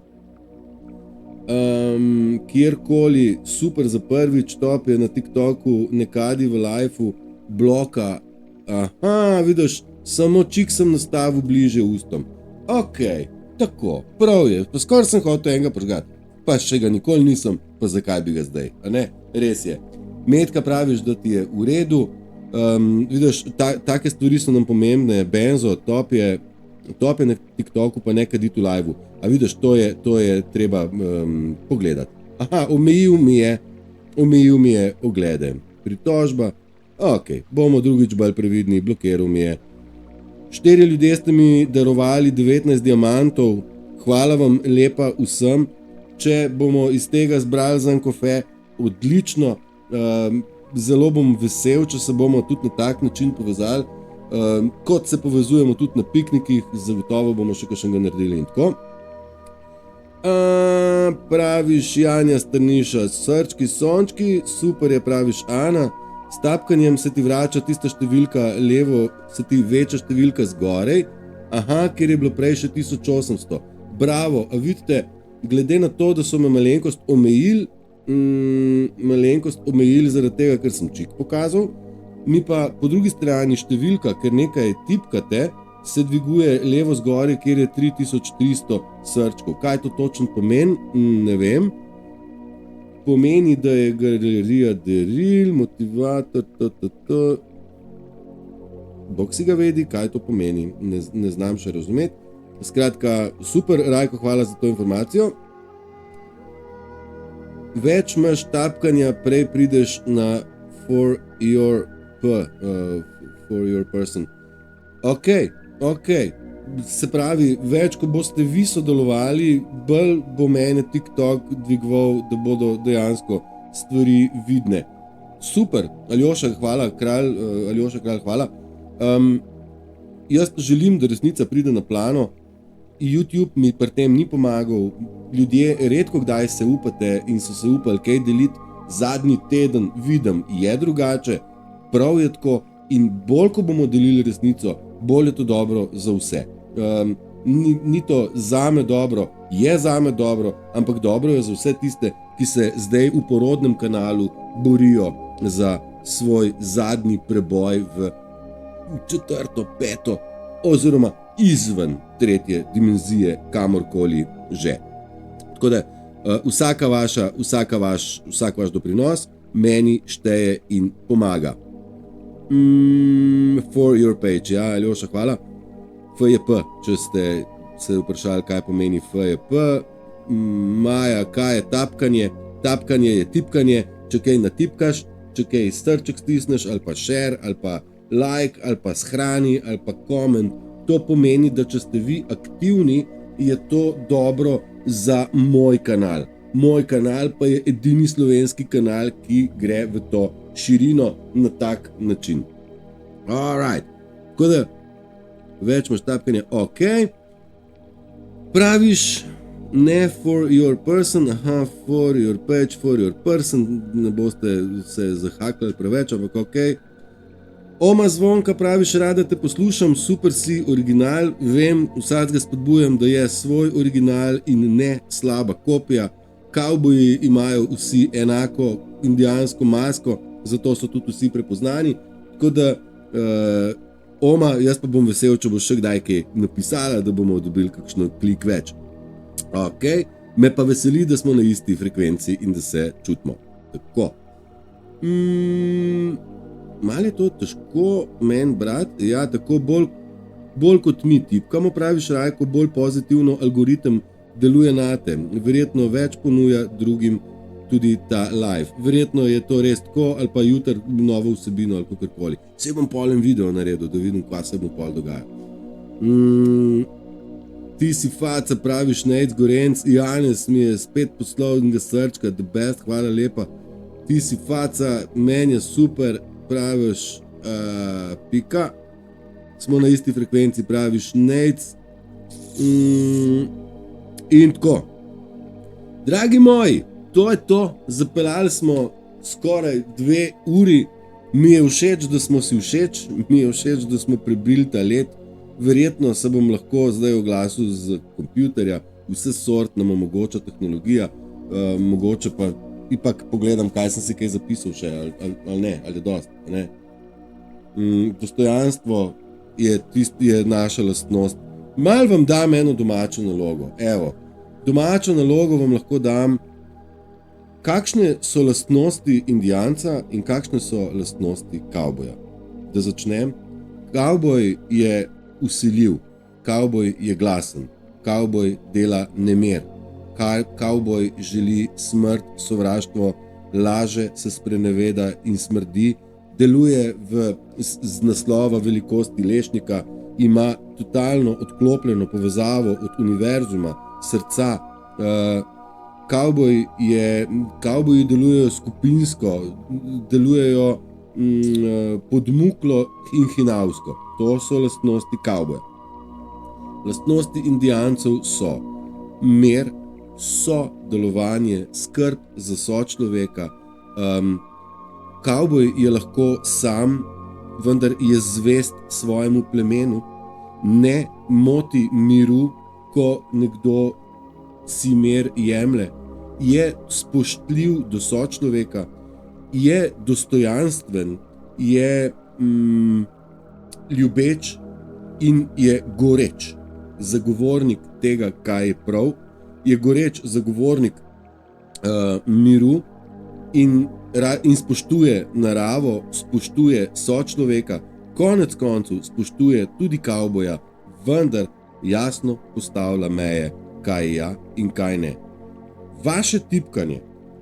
Kjerkoli, super za prvič, top je na TikToku, nekadi v liveu, bloka, aha, vidiš, samo čik sem nastavil bliže ustom. Ok, tako, prav je, pa skoraj sem hotel enega požgati, pa še ga nikoli nisem, pa zakaj bi ga zdaj, a ne, res je. Metka, praviš, da ti je v redu, vidiš, take stvari so nam pomembne, Benzo, top je na TikToku, pa nekaj dit v liveu, a vidiš, to je treba pogledati. Aha, omejil mi je oglede, pritožba, ok, bomo drugič bolj previdni, blokiral mi je. 4 ljudje ste mi darovali 19 diamantov, hvala vam lepa vsem, če bomo iz tega zbrali za en kofe, odlično, zelo bom vesel, če se bomo tudi na tak način povezali, kot se povezujemo tudi na piknikih, zagotovo bomo še kakšnega naredili in tako. Praviš Janja Strniša, srčki, sončki, super je, praviš Ana, s tapkanjem se ti vrača tista številka levo, se ti veča številka zgorej, aha, ker je bilo prej še 1800. Bravo, a vidite, glede na to, da so me malenkost omejili zaradi tega, ker sem čik pokazal, mi pa po drugi strani številka, ker nekaj tipkate, se dviguje levo zgori, kjer je 3300 srčkov. Kaj to točno pomeni? Ne vem. Pomeni, da je galerija Deril, motivator, Bog si ga vedi, kaj to pomeni, ne znam še razumeti. Skratka, super, Rajko, hvala za to informacijo. Več imaš tapkanja, prej prideš na for your person. Ok. Se pravi, več, ko boste vi sodelovali, bolj bo mene TikTok dvigoval, da bodo dejansko stvari vidne. Super, Aljoša, hvala, Aljoša Kralj, hvala. Jaz želim, da resnica pride na plano. YouTube mi pri tem ni pomagal. Ljudje redko kdaj se upate in so se upali kaj deliti. Zadnji teden vidim, je drugače, prav je tako in bolj, ko bomo delili resnico, bolj je to dobro za vse. Ni to zame dobro, je zame dobro, ampak dobro je za vse tiste, ki se zdaj v porodnem kanalu borijo za svoj zadnji preboj v 4., 5. oziroma izven 3. dimenzije, kamorkoli že. Tako da vsak vaš doprinos meni šteje in pomaga. For your page, ja, Aljoša, hvala. FJP, če ste se vprašali, kaj pomeni FJP. Maja, kaj je tapkanje? Tapkanje je tipkanje, če kaj natipkaš, če kaj srček stisneš, ali pa share, ali pa like, ali pa shrani, ali pa comment. To pomeni, da če ste vi aktivni, je to dobro za moj kanal. Moj kanal pa je edini slovenski kanal, ki gre v to širino na tak način. Alright. Tako da, več imaš tapkanja, ok. Praviš, ne for your person, for your page, for your person, ne boste se zahakljali preveč, ampak ok. Oma Zvonka, praviš, rada te poslušam, super si, original, vem, vsakega spodbujam, da je svoj original in ne slaba kopija. Kavboji imajo vsi enako indijansko masko, zato so tudi vsi prepoznani. Tako da, Oma, jaz pa bom vesel, če bo še kdaj kaj napisala, da bomo dobili kakšno klik več. Ok, me pa veseli, da smo na isti frekvenci in da se čutimo. Tako. Malo je to težko meni brati, ja, tako bolj kot mi tipkamo, praviš, Rajko, bolj pozitivno algoritem deluje nate. Verjetno več ponuja drugim tudi ta live. Verjetno je to res tako, ali pa jutri novo vsebino ali kakorkoli. Se bom polem video naredil, da vidim, kva se bo pol dogaja. Ti si faca, praviš, Nejc Gorenc, Janez mi je spet poslal in ga srčka, the best, hvala lepa. Ti si faca, meni je super, praviš, pika. Smo na isti frekvenci, praviš, Nejc. In tako. Dragi moji, to je to, zapeljali smo skoraj 2 uri, mi je všeč, da smo si všeč, mi je všeč, da smo prebili ta let, verjetno se bom lahko zdaj oglasil z kompjuterja, vse sort nam omogoča tehnologija, mogoče pa ipak pogledam, kaj sem si kaj zapisal še, ali ne, ali dost, ne. Dostojanstvo je naša lastnost. Mal vam dam eno domačo nalogo, evo, domačo nalogo vam lahko dam, kakšne so lastnosti Indijanca in kakšne so lastnosti kavboja. Da začnem, kavboj je vsiljiv, kavboj je glasen, kavboj dela nemer, kavboj želi smrt, sovraštvo, laže, se spreneveda in smrdi, deluje z naslova velikosti lešnika, ima totalno odklopljeno povezavo od univerzuma, srca. Kavboji delujejo skupinsko, delujejo podmuklo in hinavsko. To so lastnosti kavboja. Lastnosti Indijancev so mir, sodelovanje, skrb za sočloveka. Kavboj je lahko sam, vendar je zvest svojemu plemenu, ne moti miru, ko nekdo si mir jemlje, je spoštljiv do sočloveka, je dostojanstven, je ljubeč in je goreč zagovornik tega, kaj je prav, je goreč zagovornik miru in spoštuje naravo, spoštuje sočloveka, konec koncev spoštuje tudi kavboja, vendar jasno postavlja meje, kaj je ja in kaj ne. Vaše tipkanje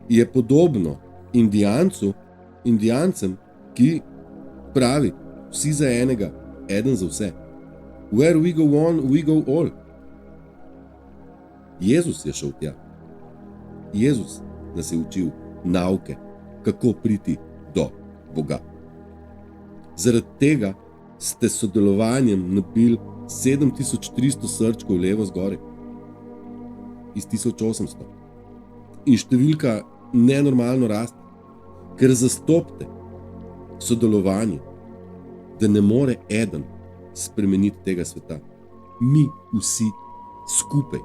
je podobno Indijancem, ki pravi, vsi za enega, eden za vse. Where we go one, we go all. Jezus je šel tja. Jezus nas je učil nauke, kako priti do Boga. Zaradi tega ste s sodelovanjem nabili 7300 srčkov levo zgori iz 1800. In številka nenormalno raste, ker zastopite sodelovanje, da ne more eden spremeniti tega sveta. Mi vsi skupaj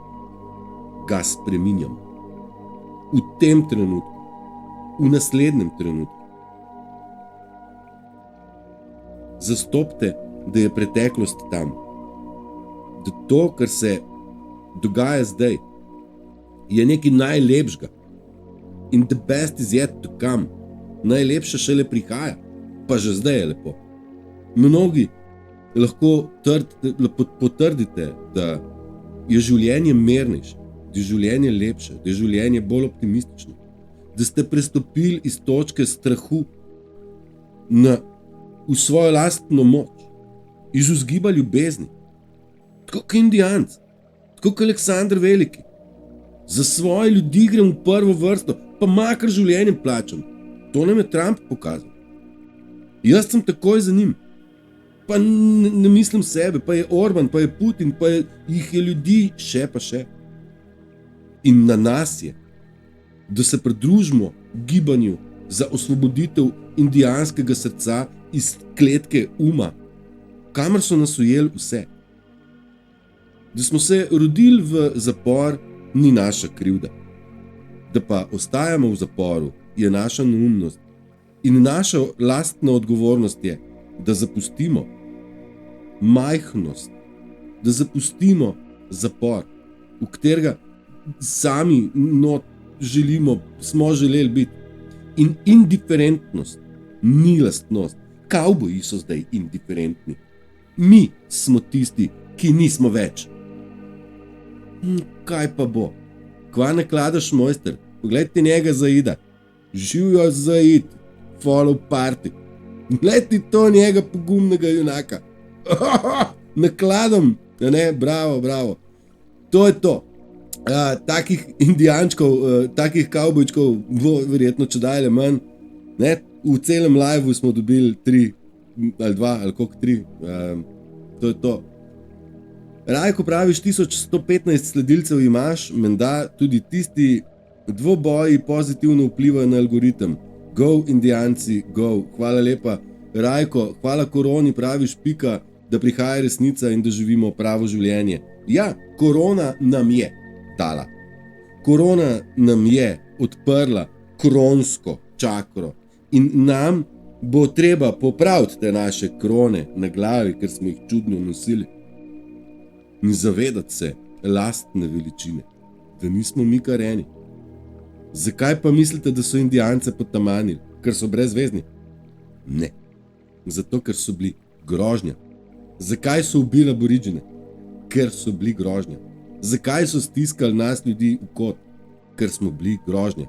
ga spreminjamo. V tem trenutku, v naslednjem trenutku. Zastopite, da je preteklost tam. Da to, kar se dogaja zdaj, je nekaj najlepšega. In the best is yet to come. Najlepše šele prihaja, pa že zdaj je lepo. Mnogi lahko potrdite, da je življenje mirnejše, da je življenje lepše, da je življenje bolj optimistično, da ste prestopili iz točke strahu v svojo lastno moč, iz vzgiba ljubezni. Tako kot Indijanc, tako kot Aleksander Veliki. Za svoje ljudi grem v prvo vrsto, pa makar življenjem plačam. To nam je Trump pokazal. Jaz sem takoj za njim. Pa ne mislim sebe, pa je Orban, pa je Putin, pa jih je ljudi še pa še. In na nas je, da se pridružimo gibanju za osvoboditev indijanskega srca iz kletke uma, kamor so nas ujeli vse. Da smo se rodili v zapor, ni naša krivda. Da pa ostajamo v zaporu, je naša neumnost. In naša lastna odgovornost je, da zapustimo majhnost, da zapustimo zapor, v katerega sami smo želeli biti. In indiferentnost ni lastnost. Kavboji so zdaj indiferentni. Mi smo tisti, ki nismo več. Kaj pa bo? Kva ne kladaš, mojster? Poglej ti njega zaida. Živijo zaid. Follow party. Glej ti to njega pogumnega junaka. Nakladam. Ne, bravo, bravo. To je to. Takih indijančkov, takih kavbojčkov bo verjetno čedalje manj. Ne? V celem liveu smo dobili 3 ali 2 ali koliko 3. To je to. Rajko praviš, 1115 sledilcev imaš, menda tudi tisti dvoboji pozitivno vplivajo na algoritem. Go, Indijanci, go. Hvala lepa. Rajko, hvala koroni, praviš pika, da prihaja resnica in da živimo pravo življenje. Ja, korona nam je dala. Korona nam je odprla kronsko čakro in nam bo treba popraviti te naše krone na glavi, ker smo jih čudno nosili. In zavedati se lastne veličine, da nismo mi kar eni. Zakaj pa mislite, da so Indijance potamanili? Ker so brezvezni? Ne. Zato, ker so bili grožnja. Zakaj so ubili aboriđine? Ker so bili grožnja. Zakaj so stiskali nas ljudi v kot? Ker smo bili grožnja.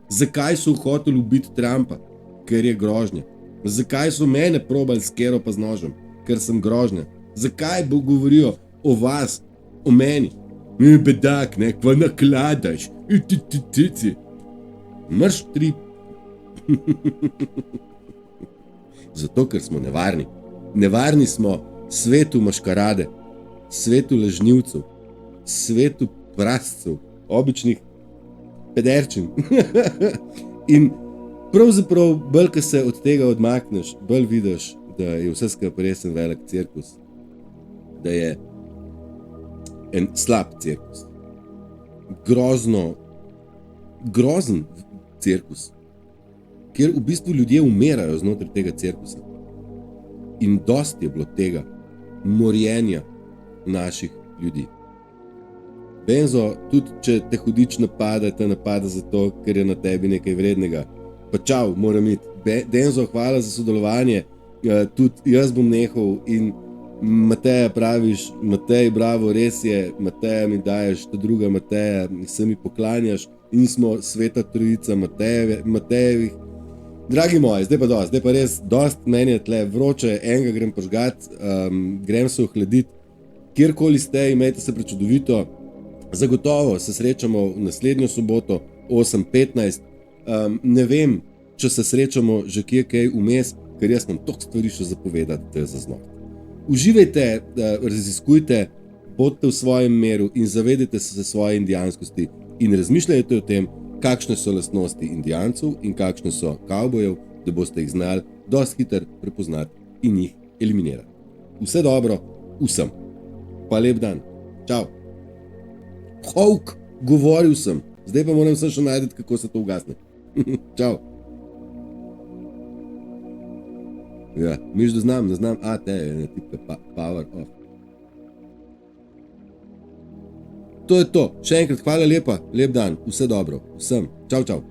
Zakaj so hoteli ubiti Trumpa? Ker je grožnja. Zakaj so mene probali s kero pa z nožem? Ker sem grožnja. Zakaj bo govorijo o vas, o meni? Bedak, ne, kva nakladaš. Mrš trip. Zato, ker smo nevarni. Nevarni smo svetu maškarade, svetu lažnivcev, svetu prascev, običnih pederčin. In pravzaprav, bolj, ko se od tega odmakneš, bolj vidiš, da je vse skupaj res en velik cirkus. Da je en slab cirkus. Grozen cirkus, kjer v bistvu ljudje umirajo znotraj tega cirkusa. In dosti je bilo tega morjenja naših ljudi. Benzo, tudi če te hudič napada, te napada zato, ker je na tebi nekaj vrednega. Pa čau, moram iti. Benzo, hvala za sodelovanje. Tudi jaz bom nehal in Mateja praviš, Matej, bravo, res je, Mateja mi daješ, ta druga Mateja, se mi poklanjaš in smo sveta trojica Matejevih. Dragi moji, zdaj pa res dost, meni je tle vroče, enega grem požgat, grem se ohladiti, kjerkoli ste, imejte se prečudovito, zagotovo se srečamo v naslednjo soboto, 8:15, ne vem, če se srečamo že kje kaj vmes, ker jaz imam toliko stvari še zapovedati, da je zaznot. Uživajte, raziskujte, bodite v svojem meru in zavedajte se svoje indijanskosti in razmišljajte o tem, kakšne so lastnosti indijancev in kakšne so kavbojev, da boste jih znali dosti hitro prepoznati in jih eliminirati. Vse dobro, vsem. Pa lep dan. Čau. Hovk, govoril sem. Zdaj pa moram še najti, kako se to ugasne. Čau. Ja, miš da ne znam, te je tipke power off. To je to. Še enkrat hvala lepa, lep dan, vse dobro, vsem. Čau, čau.